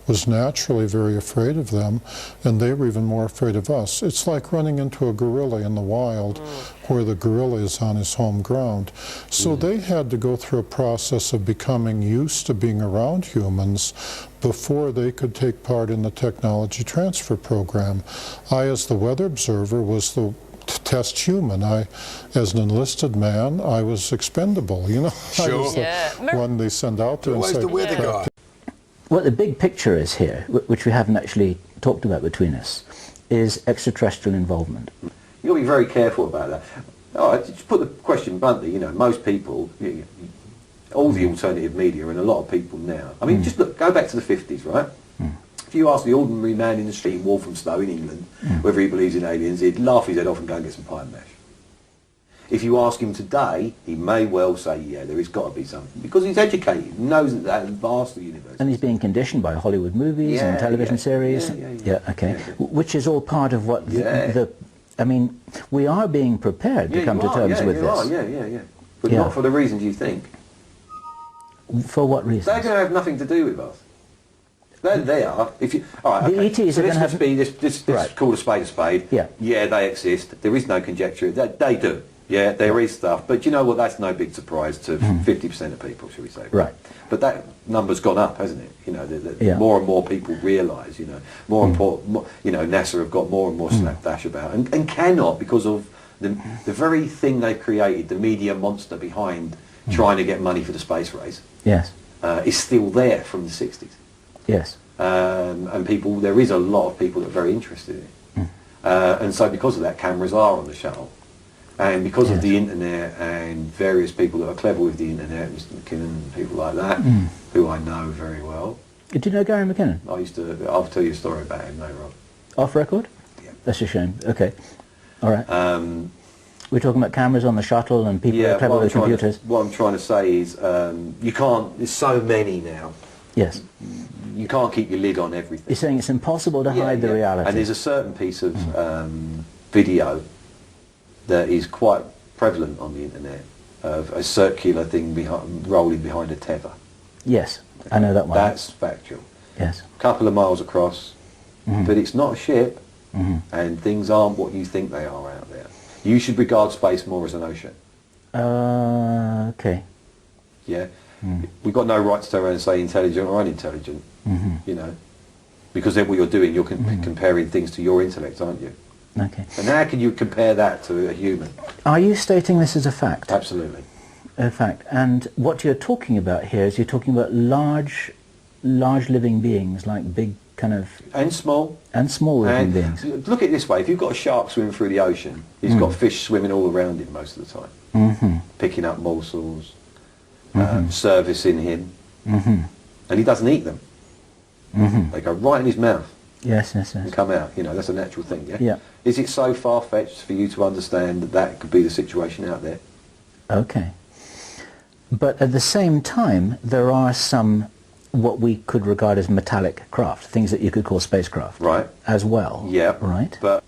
was naturally very afraid of them, and they were even more afraid of us. It's like running into a gorilla in the wild where the gorilla is on his home ground. So they had to go through a process of becoming used to being around humans before they could take part in the technology transfer program. I, as the weather observer, was the test human. As an enlisted man, I was expendable, you know. Sure. I was the one they send out there and say, the weather guy? What the big picture is here, which we haven't actually talked about between us, is extraterrestrial involvement. You've got to be very careful about that. All right, just put the question bluntly, you know, most people, all the alternative media and a lot of people now, I mean, just look, go back to the 50s, right? If you ask the ordinary man in the street in Walthamstow in England whether he believes in aliens, he'd laugh his head off and go and get some pie and mash. If you ask him today, he may well say, yeah, there has got to be something, because he's educated, knows that vast the universe. And he's being conditioned by Hollywood movies and television series. Okay. Which is all part of what I mean, we are being prepared to come to terms with this. But not for the reasons you think. For what reasons? They're going to have nothing to do with us. They're there. If you, all right, the ETs are going to have... Let's call a spade a spade. Yeah, they exist. There is no conjecture. They do. Yeah, there is stuff. But you know what? That's no big surprise to 50% of people, shall we say. Right. But that number's gone up, hasn't it? You know, more and more people realise, you know, more important, you know, NASA have got more and more slapdash about, and cannot, because of the very thing they've created, the media monster behind trying to get money for the space race, yes, is still there from the 60s. Yes. And people, there is a lot of people that are very interested in it. And so because of that, cameras are on the shuttle. And because of the internet and various people that are clever with the internet, Mr. McKinnon and people like that, who I know very well. Do you know Gary McKinnon? I'll tell you a story about him later on. Off record? Yeah. That's a shame. Okay. All right. We're talking about cameras on the shuttle and people that are clever with computers. What I'm trying to say is, you can't, there's so many now. Yes. You can't keep your lid on everything. You're saying it's impossible to hide the reality. And there's a certain piece of video that is quite prevalent on the internet of a circular thing rolling behind a tether. Yes, I know that one. That's factual. Yes. A couple of miles across, but it's not a ship, and things aren't what you think they are out there. You should regard space more as an ocean. Okay. Yeah. We've got no right to turn around and say intelligent or unintelligent, you know, because then what you're doing, you're comparing things to your intellect, aren't you? Okay. And how can you compare that to a human? Are you stating this as a fact? Absolutely. A fact. And what you're talking about here is you're talking about large living beings, like big kind of... And small. And small living beings. Look at it this way, if you've got a shark swimming through the ocean, he's got fish swimming all around him most of the time, picking up morsels, servicing him, and he doesn't eat them. They go right in his mouth. Yes, yes, yes. And come out. You know, that's a natural thing, yeah? Yeah. Is it so far-fetched for you to understand that that could be the situation out there? Okay. But at the same time, there are some what we could regard as metallic craft, things that you could call spacecraft. Right. As well. Yeah. Right. But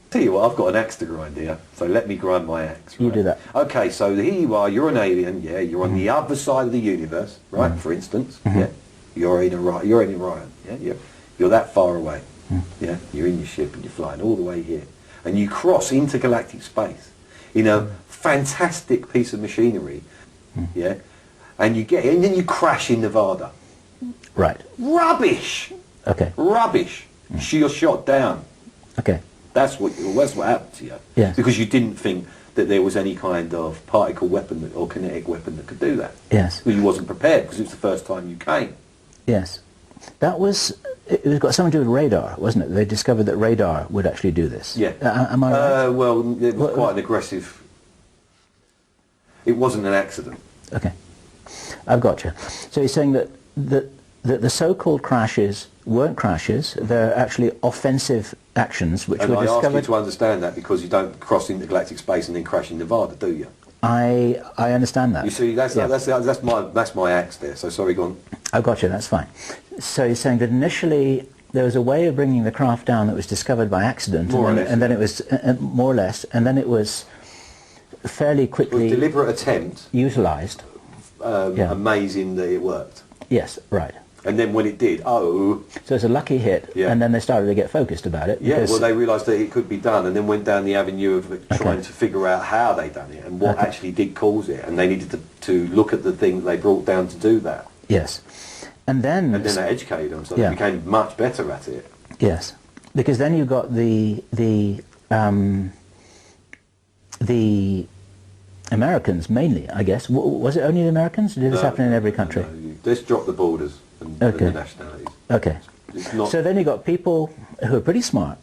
tell you what, I've got an axe to grind here, so let me grind my axe. Right? You do that. Okay, so here you are, you're an alien, yeah, you're on the other side of the universe, right, for instance, yeah, you're in Orion, yeah, you're that far away, yeah, you're in your ship and you're flying all the way here, and you cross intergalactic space in a fantastic piece of machinery, yeah, and then you crash in Nevada. Right. Rubbish! Okay. Rubbish! You're shot down. Okay. That's what happened to you. Yes. Because you didn't think that there was any kind of particle weapon or kinetic weapon that could do that. Yes. Well, you wasn't prepared because it was the first time you came. Yes. It was got something to do with radar, wasn't it? They discovered that radar would actually do this. Yeah. Am I right? Well, it was quite an aggressive... It wasn't an accident. Okay. I've got you. So you're saying that the so-called crashes weren't crashes, they're actually offensive actions which were discovered... And I ask you to understand that because you don't cross intergalactic space and then crash in Nevada, do you? I understand that. You see, that's my axe there, so sorry, go on. I've got you, that's fine. So you're saying that initially there was a way of bringing the craft down that was discovered by accident, and then it was, more or less, and then it was fairly quickly... It was a deliberate attempt. Utilised. Amazing that it worked. Yes, right. And then when it did, So it's a lucky hit, and then they started to get focused about it. Yeah, well, they realised that it could be done, and then went down the avenue of trying to figure out how they done it and what actually did cause it, and they needed to look at the thing they brought down to do that. Yes. And then they educated them, so they became much better at it. Yes, because then you got the Americans mainly, I guess. Was it only the Americans? Did this happen in every country? No, let's drop the borders and the nationalities. Okay. So then you got people who are pretty smart,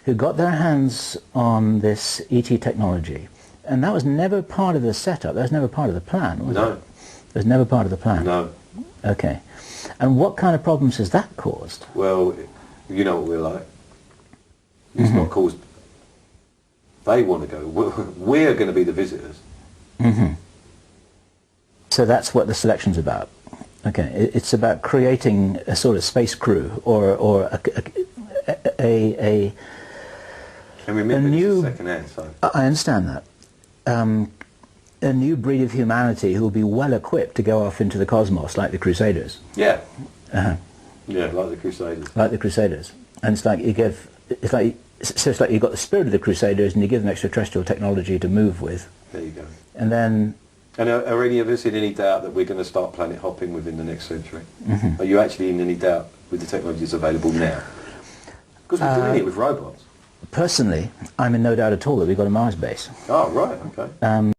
who got their hands on this ET technology, and that was never part of the setup. That was never part of the plan, was it? No. It was never part of the plan. No. Okay. And what kind of problems has that caused? Well, you know what we're like. It's not caused... They want to go. We're going to be the visitors. So that's what the selection's about. Okay, it's about creating a sort of space crew or a and remember, new... second hand, so. I understand that. A new breed of humanity who will be well equipped to go off into the cosmos like the Crusaders. Yeah. Yeah, like the Crusaders. Like the Crusaders. And it's like you give... It's like you've got the spirit of the Crusaders and you give them extraterrestrial technology to move with. There you go. And then... And are any of us in any doubt that we're going to start planet hopping within the next century? Are you actually in any doubt with the technologies available now? Because we're doing it with robots. personally, I'm in no doubt at all that we've got a Mars base. Oh, right, okay.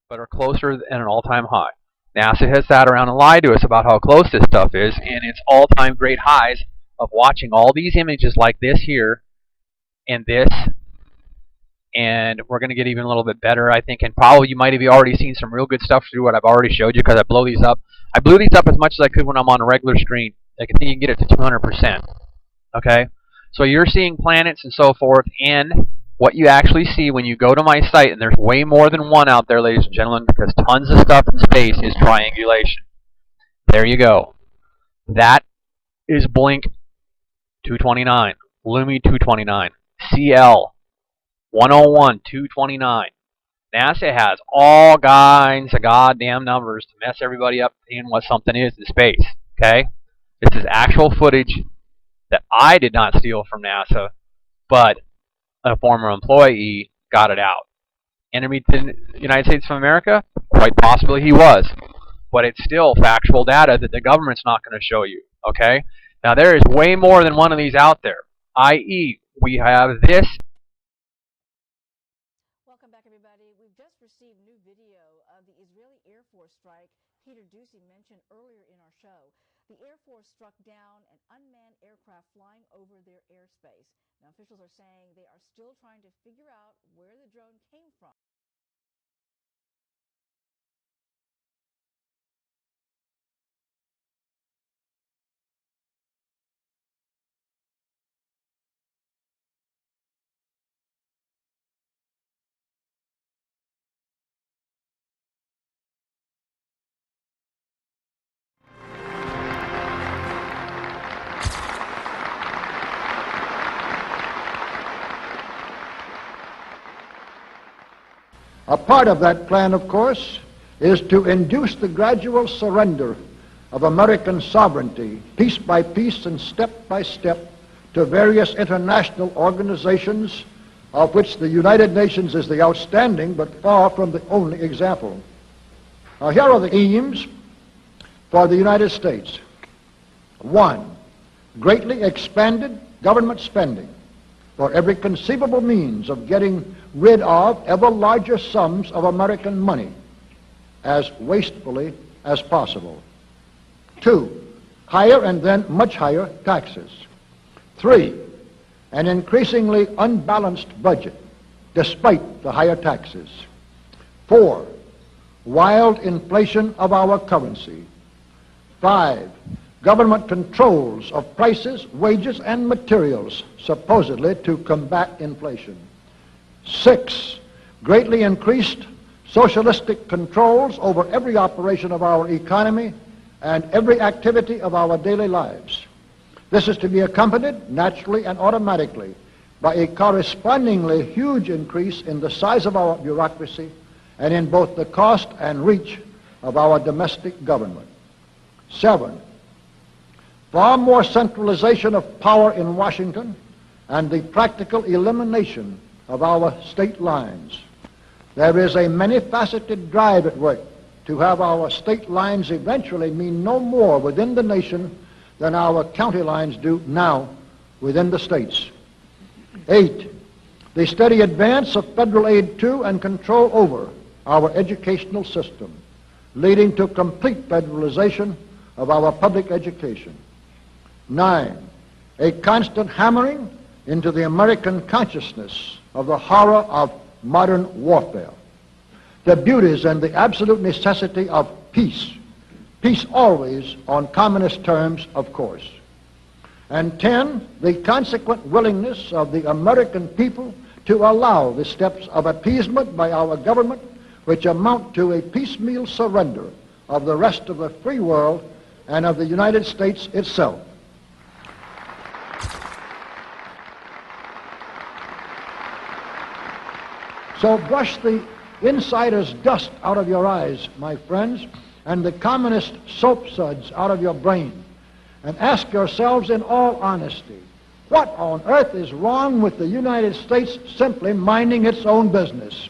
but are closer than an all-time high. NASA has sat around and lied to us about how close this stuff is, and it's all-time great highs of watching all these images like this here and this, and we're going to get even a little bit better, I think, and probably you might have already seen some real good stuff through what I've already showed you because I blow these up. I blew these up as much as I could when I'm on a regular screen. I can think you can get it to 200%. Okay? So you're seeing planets and so forth, and what you actually see when you go to my site, and there's way more than one out there, ladies and gentlemen, because tons of stuff in space is triangulation. There you go. That is Blink 229, Lumi 229, CL 101 229. NASA has all kinds of goddamn numbers to mess everybody up in what something is in space. Okay? This is actual footage that I did not steal from NASA, but a former employee got it out. enemy to the United States of America? Quite possibly he was. But it's still factual data that the government's not going to show you, okay? Now, there is way more than one of these out there, i.e., we have this. Welcome back, everybody. We've just received new video of the Israeli Air Force strike Peter Ducey mentioned earlier in our show. The Air Force struck down an unmanned aircraft flying over their airspace. Now, officials are saying they are still trying to figure out where the drone came from. A part of that plan, of course, is to induce the gradual surrender of American sovereignty, piece by piece and step by step, to various international organizations, of which the United Nations is the outstanding but far from the only example. Now, here are the aims for the United States. 1, greatly expanded government spending for every conceivable means of getting rid of ever larger sums of American money as wastefully as possible. 2, higher and then much higher taxes. 3, an increasingly unbalanced budget despite the higher taxes. 4, wild inflation of our currency. 5, government controls of prices, wages, and materials, supposedly to combat inflation. 6, greatly increased socialistic controls over every operation of our economy and every activity of our daily lives. This is to be accompanied, naturally and automatically, by a correspondingly huge increase in the size of our bureaucracy and in both the cost and reach of our domestic government. 7, far more centralization of power in Washington and the practical elimination of our state lines. There is a many-faceted drive at work to have our state lines eventually mean no more within the nation than our county lines do now within the states. 8, the steady advance of federal aid to and control over our educational system, leading to complete federalization of our public education. 9, a constant hammering into the American consciousness of the horror of modern warfare, the beauties and the absolute necessity of peace, peace always on communist terms, of course. And 10, the consequent willingness of the American people to allow the steps of appeasement by our government which amount to a piecemeal surrender of the rest of the free world and of the United States itself. So brush the insider's dust out of your eyes, my friends, and the communist soap suds out of your brain, and ask yourselves in all honesty, what on earth is wrong with the United States simply minding its own business?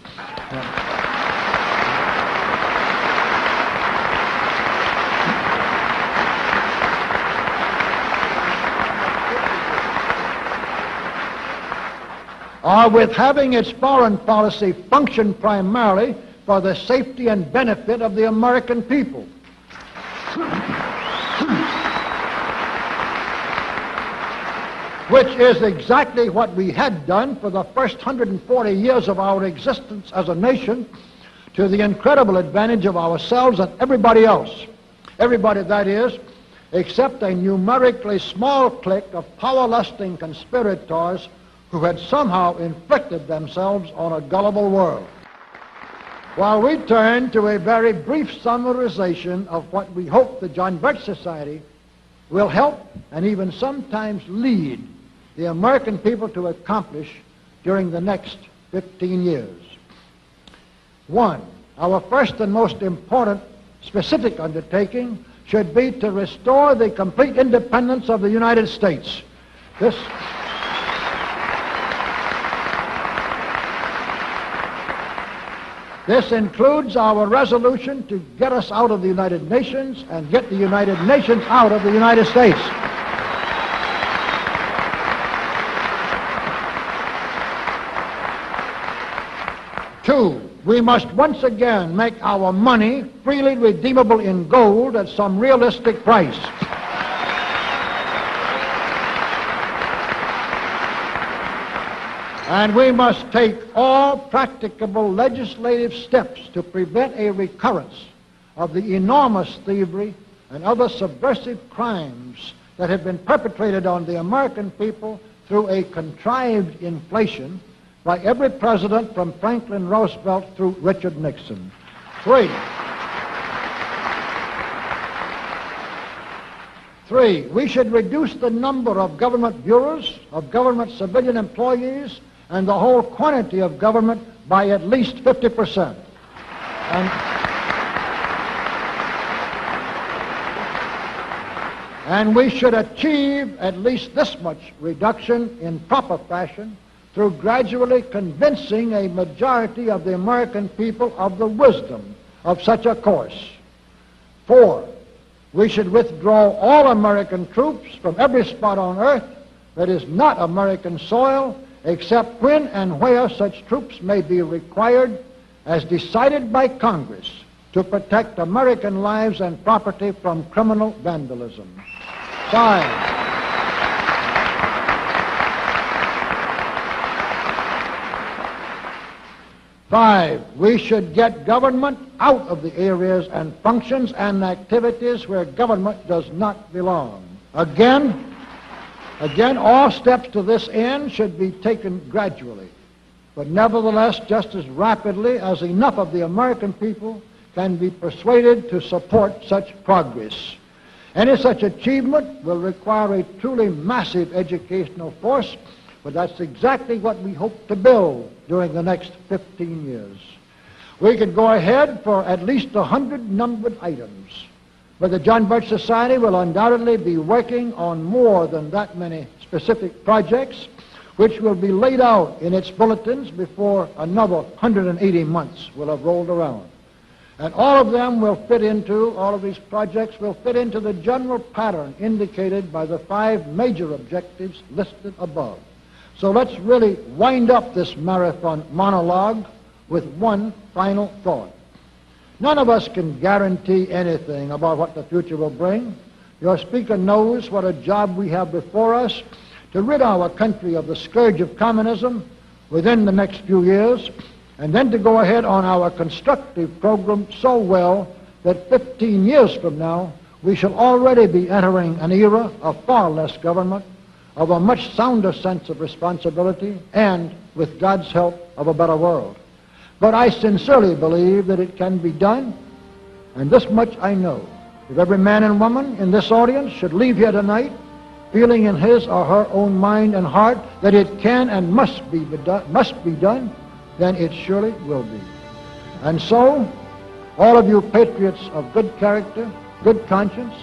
Or with having its foreign policy function primarily for the safety and benefit of the American people. Which is exactly what we had done for the first 140 years of our existence as a nation, to the incredible advantage of ourselves and everybody else. Everybody, that is, except a numerically small clique of power-lusting conspirators who had somehow inflicted themselves on a gullible world. While we turn to a very brief summarization of what we hope the John Birch Society will help and even sometimes lead the American people to accomplish during the next 15 years. 1, our first and most important specific undertaking should be to restore the complete independence of the United States. This includes our resolution to get us out of the United Nations and get the United Nations out of the United States. Two, we must once again make our money freely redeemable in gold at some realistic price. And we must take all practicable legislative steps to prevent a recurrence of the enormous thievery and other subversive crimes that have been perpetrated on the American people through a contrived inflation by every president from Franklin Roosevelt through Richard Nixon. Three, we should reduce the number of government bureaus, of government civilian employees, and the whole quantity of government by at least 50%. And we should achieve at least this much reduction in proper fashion through gradually convincing a majority of the American people of the wisdom of such a course. Four, we should withdraw all American troops from every spot on earth that is not American soil, except when and where such troops may be required as decided by Congress to protect American lives and property from criminal vandalism. Five, we should get government out of the areas and functions and activities where government does not belong. Again, all steps to this end should be taken gradually, but nevertheless just as rapidly as enough of the American people can be persuaded to support such progress. Any such achievement will require a truly massive educational force, but that's exactly what we hope to build during the next 15 years. We could go ahead for at least 100 numbered items, but the John Birch Society will undoubtedly be working on more than that many specific projects, which will be laid out in its bulletins before another 180 months will have rolled around. And all of these projects will fit into the general pattern indicated by the 5 major objectives listed above. So let's really wind up this marathon monologue with one final thought. None of us can guarantee anything about what the future will bring. Your speaker knows what a job we have before us to rid our country of the scourge of communism within the next few years, and then to go ahead on our constructive program so well that 15 years from now we shall already be entering an era of far less government, of a much sounder sense of responsibility, and, with God's help, of a better world. But I sincerely believe that it can be done, and this much I know. If every man and woman in this audience should leave here tonight feeling in his or her own mind and heart that it can and must be done, then it surely will be. And so, all of you patriots of good character, good conscience,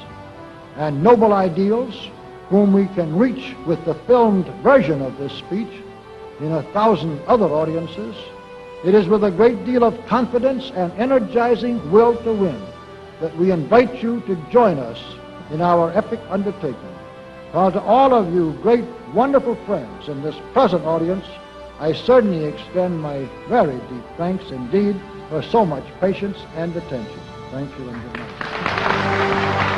and noble ideals, whom we can reach with the filmed version of this speech in 1,000 other audiences, it is with a great deal of confidence and energizing will to win that we invite you to join us in our epic undertaking. While to all of you great, wonderful friends in this present audience, I certainly extend my very deep thanks indeed for so much patience and attention. Thank you and good night.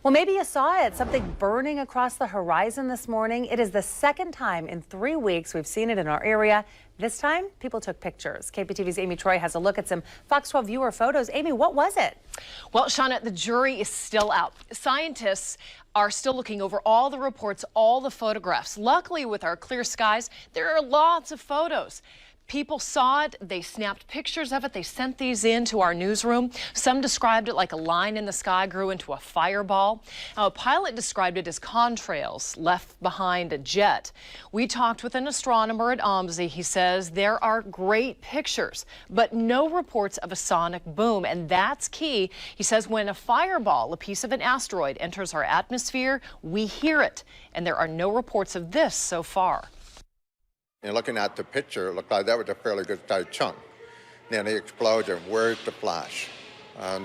Well, maybe you saw it, something burning across the horizon this morning. It is the second time in 3 weeks we've seen it in our area. This time, people took pictures. KPTV's Amy Troy has a look at some Fox 12 viewer photos. Amy, what was it? Well, Shauna, the jury is still out. Scientists are still looking over all the reports, all the photographs. Luckily, with our clear skies, there are lots of photos. People saw it, they snapped pictures of it, they sent these in to our newsroom. Some described it like a line in the sky grew into a fireball. Now, a pilot described it as contrails left behind a jet. We talked with an astronomer at OMSI. He says there are great pictures, but no reports of a sonic boom, and that's key. He says when a fireball, a piece of an asteroid, enters our atmosphere, we hear it, and there are no reports of this so far. And looking at the picture, it looked like that was a fairly good sized chunk. Then the explosion, where's the flash?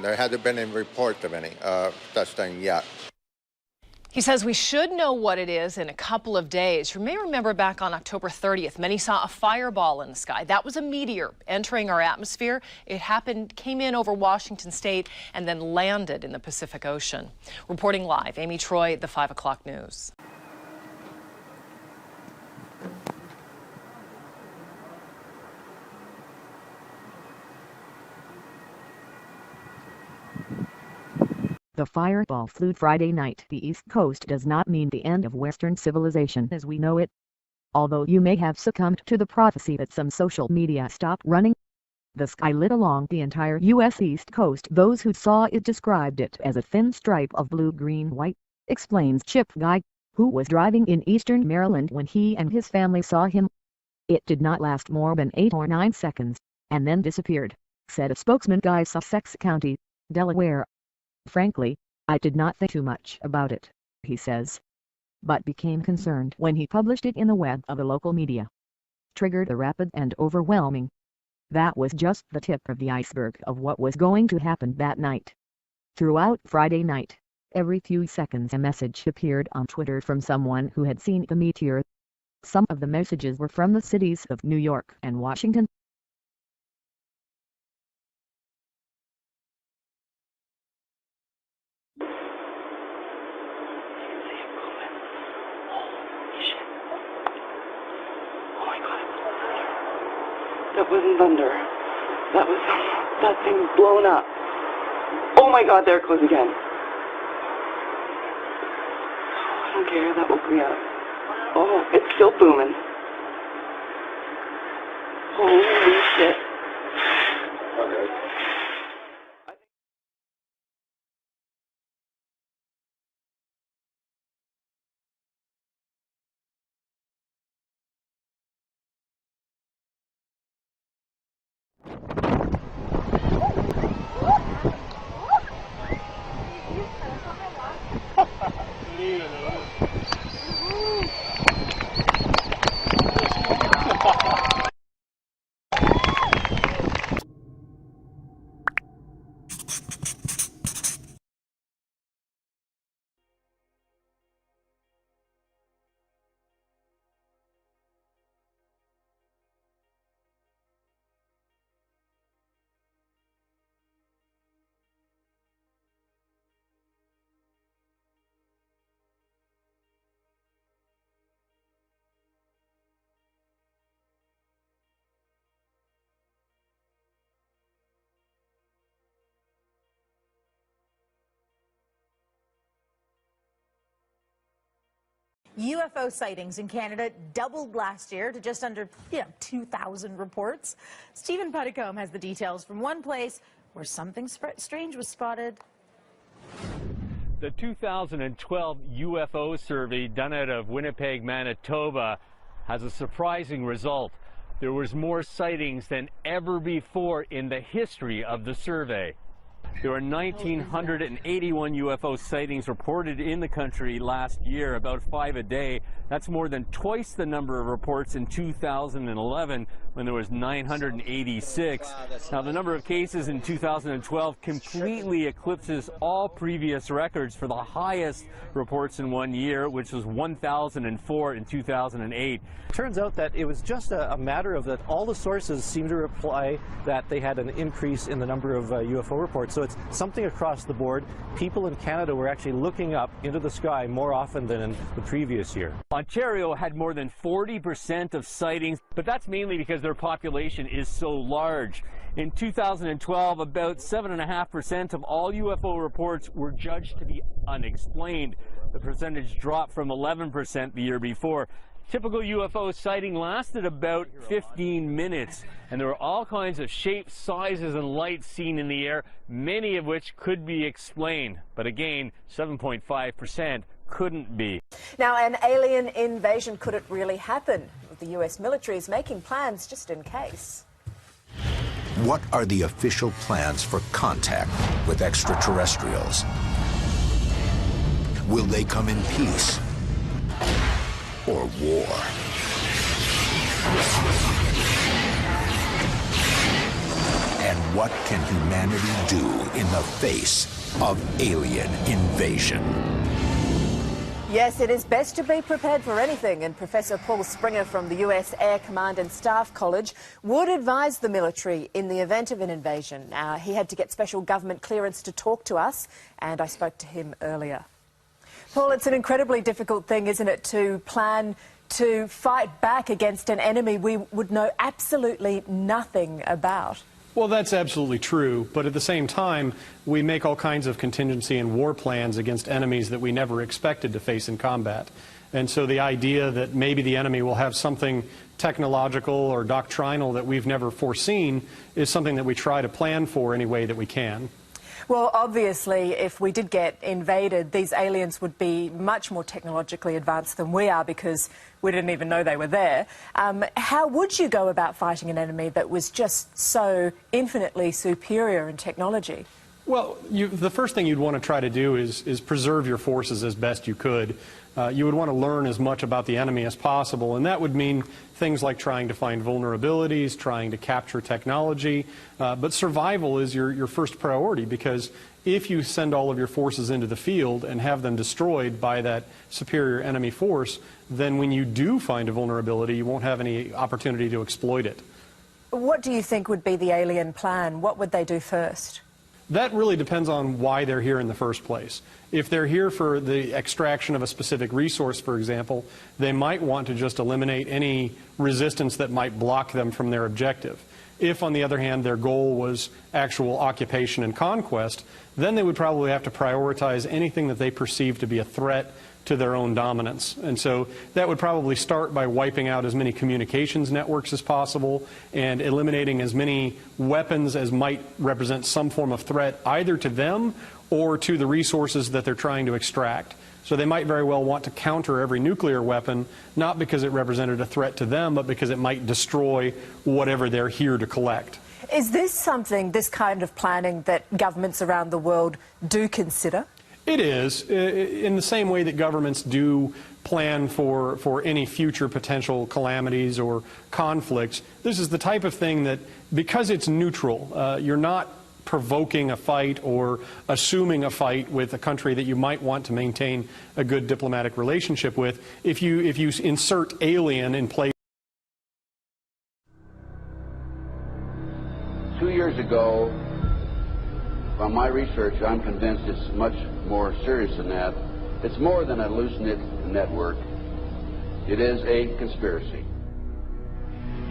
There hasn't been any reports of any such thing yet. He says we should know what it is in a couple of days. You may remember back on October 30th, many saw a fireball in the sky. That was a meteor entering our atmosphere. It came in over Washington State and then landed in the Pacific Ocean. Reporting live, Amy Troy, the 5 o'clock news. The fireball flew Friday night. The East Coast does not mean the end of Western civilization as we know it. Although you may have succumbed to the prophecy that some social media stopped running. The sky lit along the entire U.S. East Coast. Those who saw it described it as a thin stripe of blue-green-white, explains Chip Guy, who was driving in eastern Maryland when he and his family saw him. It did not last more than 8 or 9 seconds, and then disappeared, said a spokesman. Guy, Sussex County, Delaware. Frankly, I did not think too much about it, he says, but became concerned when he published it in the web of the local media. Triggered a rapid and overwhelming. That was just the tip of the iceberg of what was going to happen that night. Throughout Friday night, every few seconds a message appeared on Twitter from someone who had seen the meteor. Some of the messages were from the cities of New York and Washington. That wasn't thunder. That was that thing blown up. Oh my God, there it goes again. I don't care, that woke me up. Oh, it's still booming. Holy shit. Okay. UFO sightings in Canada doubled last year to just under 2,000 reports. Stephen Puddicombe has the details from one place where something strange was spotted. The 2012 UFO survey done out of Winnipeg, Manitoba has a surprising result. There was more sightings than ever before in the history of the survey. There were 1,981 UFO sightings reported in the country last year, about 5 a day. That's more than twice the number of reports in 2011 when there was 986. Now, the number of cases in 2012 completely eclipses all previous records for the highest reports in 1 year, which was 1,004 in 2008. Turns out that it was just a matter of that all the sources seem to reply that they had an increase in the number of UFO reports. So it's something across the board. People in Canada were actually looking up into the sky more often than in the previous year. Ontario had more than 40% of sightings, but that's mainly because their population is so large. In 2012, about 7.5% of all UFO reports were judged to be unexplained. The percentage dropped from 11% the year before. Typical UFO sighting lasted about 15 minutes, and there were all kinds of shapes, sizes, and lights seen in the air, many of which could be explained. But again, 7.5% couldn't be. Now, an alien invasion, could it really happen? The US military is making plans just in case. What are the official plans for contact with extraterrestrials? Will they come in peace or war? And what can humanity do in the face of alien invasion? Yes, it is best to be prepared for anything, and Professor Paul Springer from the US Air Command and Staff College would advise the military in the event of an invasion. He had to get special government clearance to talk to us, and I spoke to him earlier. Paul, it's an incredibly difficult thing, isn't it, to plan to fight back against an enemy we would know absolutely nothing about? Well, that's absolutely true, but at the same time, we make all kinds of contingency and war plans against enemies that we never expected to face in combat. And so the idea that maybe the enemy will have something technological or doctrinal that we've never foreseen is something that we try to plan for any way that we can. Well, obviously, if we did get invaded, these aliens would be much more technologically advanced than we are because we didn't even know they were there. How would you go about fighting an enemy that was just so infinitely superior in technology? Well, the first thing you'd want to try to do is preserve your forces as best you could. You would want to learn as much about the enemy as possible, and that would mean things like trying to find vulnerabilities, trying to capture technology, but survival is your first priority, because if you send all of your forces into the field and have them destroyed by that superior enemy force, then when you do find a vulnerability, you won't have any opportunity to exploit it. What do you think would be the alien plan? What would they do first? That really depends on why they're here in the first place. If they're here for the extraction of a specific resource, for example, they might want to just eliminate any resistance that might block them from their objective. If, on the other hand, their goal was actual occupation and conquest, then they would probably have to prioritize anything that they perceive to be a threat to their own dominance. And so that would probably start by wiping out as many communications networks as possible and eliminating as many weapons as might represent some form of threat either to them or to the resources that they're trying to extract. So they might very well want to counter every nuclear weapon, not because it represented a threat to them, but because it might destroy whatever they're here to collect. Is this something, this kind of planning, that governments around the world do consider? It is, in the same way that governments do plan for any future potential calamities or conflicts. This is the type of thing that, because it's neutral, you're not provoking a fight or assuming a fight with a country that you might want to maintain a good diplomatic relationship with. If you insert alien in place. 2 years ago, from my research, I'm convinced it's much more serious than that. It's more than a loose-knit network. It is a conspiracy.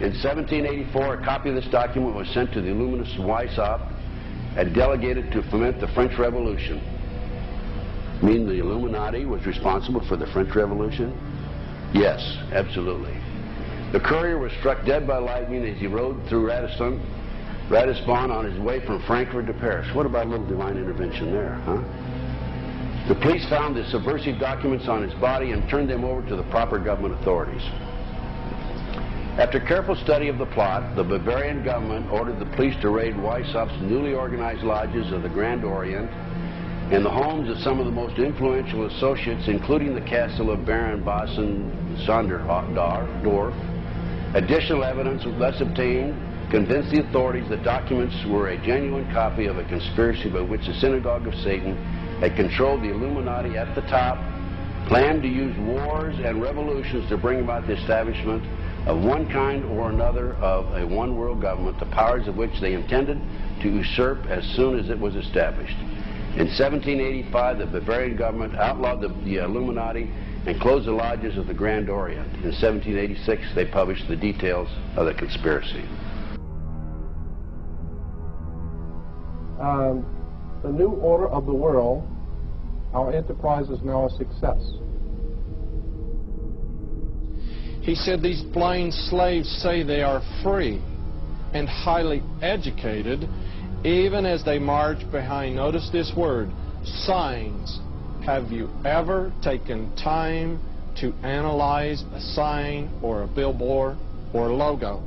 In 1784, a copy of this document was sent to the illuminist Weishaupt and delegated to foment the French Revolution. Mean the Illuminati was responsible for the French Revolution? Yes, absolutely. The courier was struck dead by lightning as he rode through Ratisbon on his way from Frankfurt to Paris. What about a little divine intervention there, huh? The police found the subversive documents on his body and turned them over to the proper government authorities. After careful study of the plot, the Bavarian government ordered the police to raid Weishaupt's newly organized lodges of the Grand Orient and the homes of some of the most influential associates, including the castle of Baron Bassen-Sonderdorf. Additional evidence thus obtained convinced the authorities that documents were a genuine copy of a conspiracy by which the Synagogue of Satan had controlled the Illuminati at the top, planned to use wars and revolutions to bring about the establishment of one kind or another of a one-world government, the powers of which they intended to usurp as soon as it was established. In 1785, the Bavarian government outlawed the Illuminati and closed the lodges of the Grand Orient. In 1786, they published the details of the conspiracy. The new order of the world, our enterprise is now a success. He said these blind slaves say they are free and highly educated, even as they march behind, notice this word, signs. Have you ever taken time to analyze a sign or a billboard or a logo?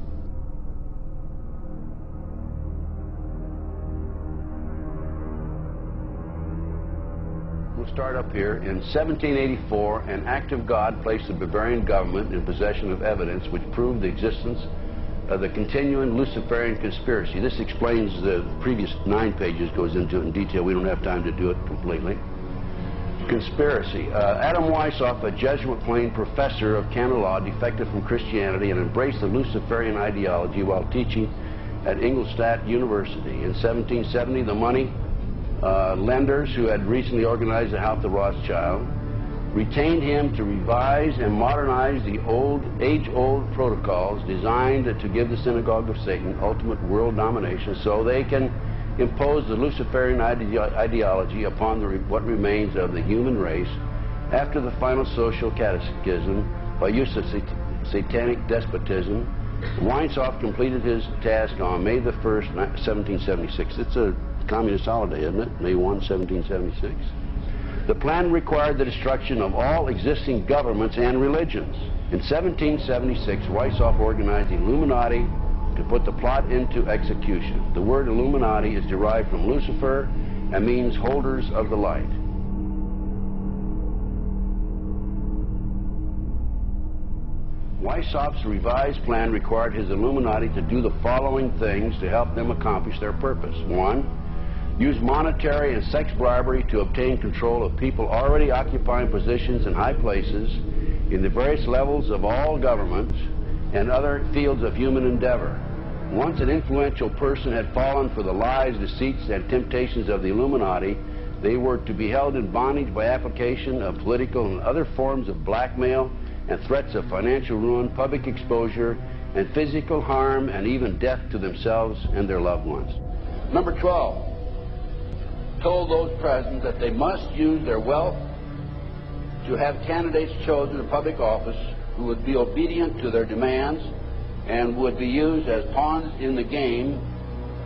We'll start up here. In 1784, an act of God placed the Bavarian government in possession of evidence which proved the existence of the continuing Luciferian conspiracy. This explains the previous 9 pages, goes into it in detail. We don't have time to do it completely. Conspiracy. Adam Weishaupt, a Jesuit-trained professor of canon law, defected from Christianity and embraced the Luciferian ideology while teaching at Ingolstadt University. In 1770, the money lenders who had recently organized the House of Rothschild retained him to revise and modernize the age-old protocols designed to give the Synagogue of Satan ultimate world domination so they can impose the Luciferian ideology upon what remains of the human race after the final social cataclysm by use of satanic despotism. Weishaupt completed his task on May the 1st, 1776. It's a communist holiday, isn't it? May 1, 1776. The plan required the destruction of all existing governments and religions. In 1776, Weishaupt organized the Illuminati to put the plot into execution. The word Illuminati is derived from Lucifer and means holders of the light. Weishaupt's revised plan required his Illuminati to do the following things to help them accomplish their purpose. 1. Use monetary and sex bribery to obtain control of people already occupying positions in high places in the various levels of all governments and other fields of human endeavor. Once an influential person had fallen for the lies, deceits, and temptations of the Illuminati, they were to be held in bondage by application of political and other forms of blackmail and threats of financial ruin, public exposure, and physical harm, and even death to themselves and their loved ones. Number 12. Told those present that they must use their wealth to have candidates chosen to public office who would be obedient to their demands and would be used as pawns in the game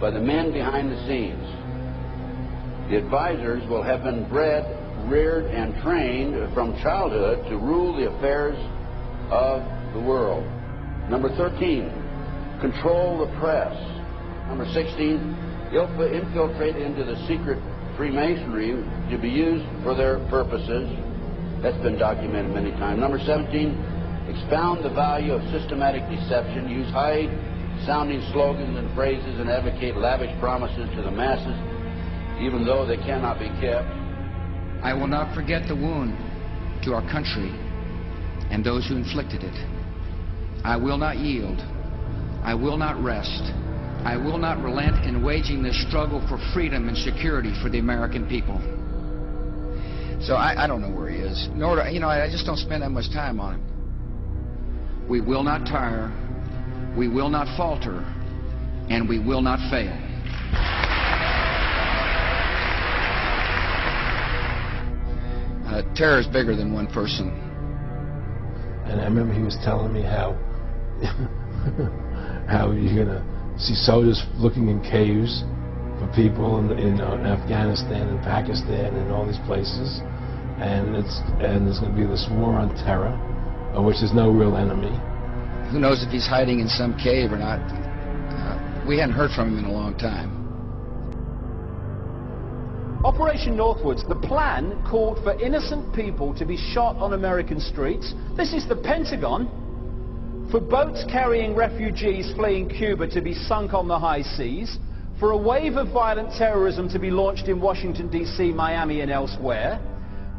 by the men behind the scenes. The advisors will have been bred, reared, and trained from childhood to rule the affairs of the world. Number 13, control the press. Number 16, infiltrate into the secret Freemasonry to be used for their purposes. That's been documented many times. Number 17, expound the value of systematic deception, use high-sounding slogans and phrases, and advocate lavish promises to the masses, even though they cannot be kept. I will not forget the wound to our country and those who inflicted it. I will not yield. I will not rest. I will not relent in waging this struggle for freedom and security for the American people. So I don't know where he is. Nor do, I just don't spend that much time on him. We will not tire. We will not falter. And we will not fail. Terror is bigger than one person. And I remember he was telling me how you're going to see soldiers looking in caves for people in Afghanistan and Pakistan and all these places, and there's going to be this war on terror, of which there's no real enemy. Who knows if he's hiding in some cave or not? We hadn't heard from him in a long time. Operation Northwoods, the plan called for innocent people to be shot on American streets. This is the Pentagon. For boats carrying refugees fleeing Cuba to be sunk on the high seas, for a wave of violent terrorism to be launched in Washington, D.C., Miami, and elsewhere.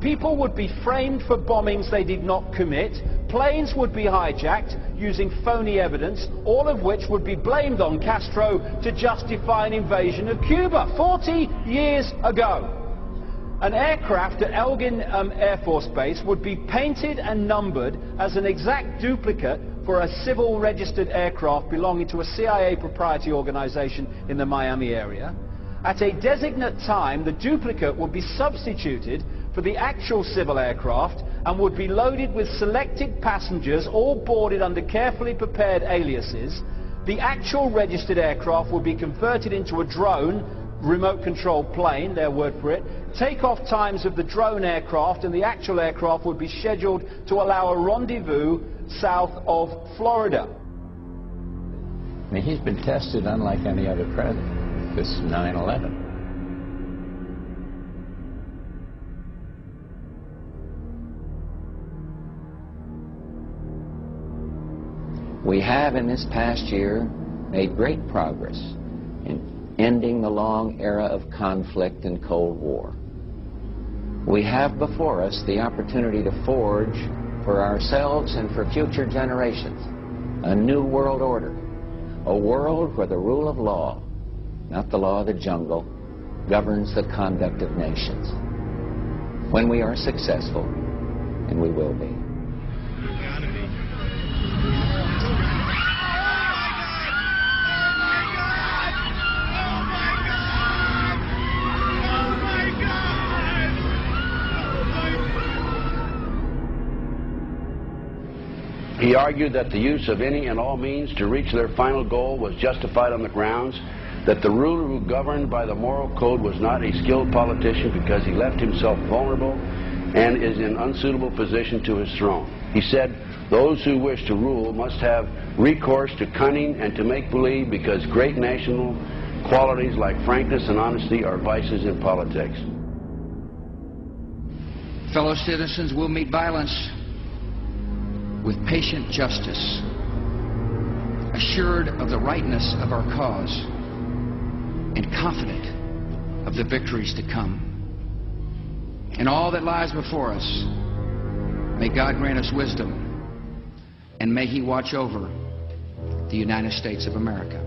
People would be framed for bombings they did not commit, planes would be hijacked using phony evidence, all of which would be blamed on Castro to justify an invasion of Cuba 40 years ago. An aircraft at Elgin Air Force Base would be painted and numbered as an exact duplicate for a civil registered aircraft belonging to a CIA proprietary organization in the Miami area. At a designate time, the duplicate would be substituted for the actual civil aircraft and would be loaded with selected passengers, all boarded under carefully prepared aliases. The actual registered aircraft would be converted into a drone, remote controlled plane, their word for it. Takeoff times of the drone aircraft and the actual aircraft would be scheduled to allow a rendezvous south of Florida. I mean, he's been tested unlike any other president. This 9/11. We have in this past year made great progress in ending the long era of conflict and Cold War. We have before us the opportunity to forge for ourselves and for future generations a new world order, a world where the rule of law, not the law of the jungle, governs the conduct of nations. When we are successful, and we will be. He argued that the use of any and all means to reach their final goal was justified on the grounds that the ruler who governed by the moral code was not a skilled politician because he left himself vulnerable and is in unsuitable position to his throne. He said, those who wish to rule must have recourse to cunning and to make-believe because great national qualities like frankness and honesty are vices in politics. Fellow citizens will meet violence with patient justice, assured of the rightness of our cause, and confident of the victories to come. In all that lies before us, may God grant us wisdom, and may He watch over the United States of America.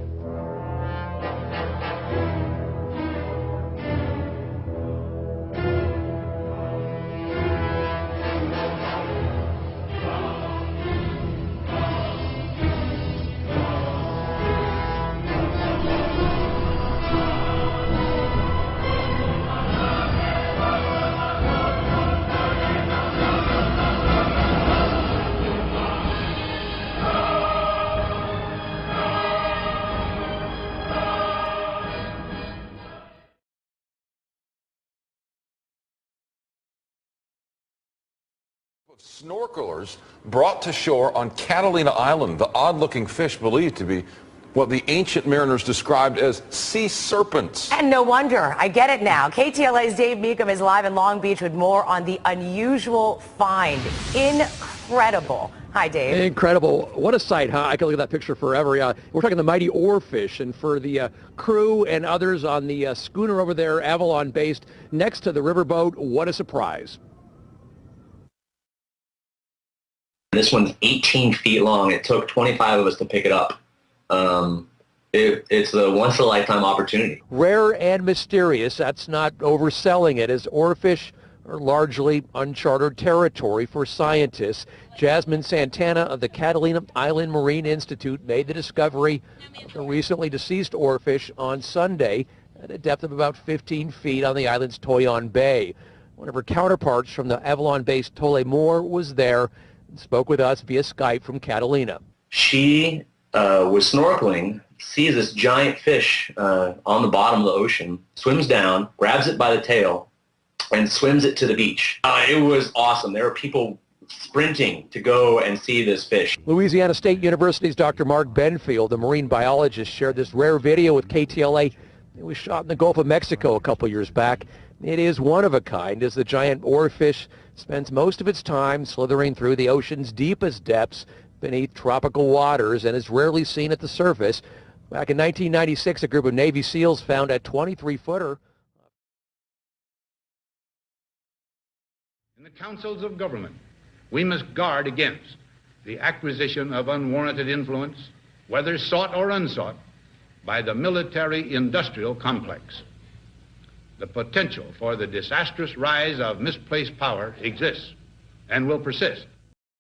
Snorkelers brought to shore on Catalina Island the odd-looking fish believed to be what the ancient mariners described as sea serpents. And no wonder. I get it now. KTLA's Dave Meekum is live in Long Beach with more on the unusual find. Incredible. Hi, Dave. Incredible. What a sight, huh? I can look at that picture forever. Yeah, we're talking the mighty oarfish, and for the crew and others on the schooner over there, Avalon based next to the riverboat, what a surprise. This one's 18 feet long. It took 25 of us to pick it up. It's a once-in-a-lifetime opportunity. Rare and mysterious, that's not overselling it, as oarfish are largely uncharted territory for scientists. Jasmine Santana of the Catalina Island Marine Institute made the discovery of the recently deceased oarfish on Sunday at a depth of about 15 feet on the island's Toyon Bay. One of her counterparts from the Avalon-based Tole Moore was there and spoke with us via Skype from Catalina. She was snorkeling, sees this giant fish on the bottom of the ocean, swims down, grabs it by the tail, and swims it to the beach. It was awesome. There were people sprinting to go and see this fish. Louisiana State University's Dr. Mark Benfield, the marine biologist, shared this rare video with KTLA. It was shot in the Gulf of Mexico a couple years back. It is one of a kind, as the giant oarfish spends most of its time slithering through the ocean's deepest depths beneath tropical waters and is rarely seen at the surface. Back in 1996, a group of Navy SEALs found a 23-footer. In the councils of government, we must guard against the acquisition of unwarranted influence, whether sought or unsought, by the military-industrial complex. The potential for the disastrous rise of misplaced power exists and will persist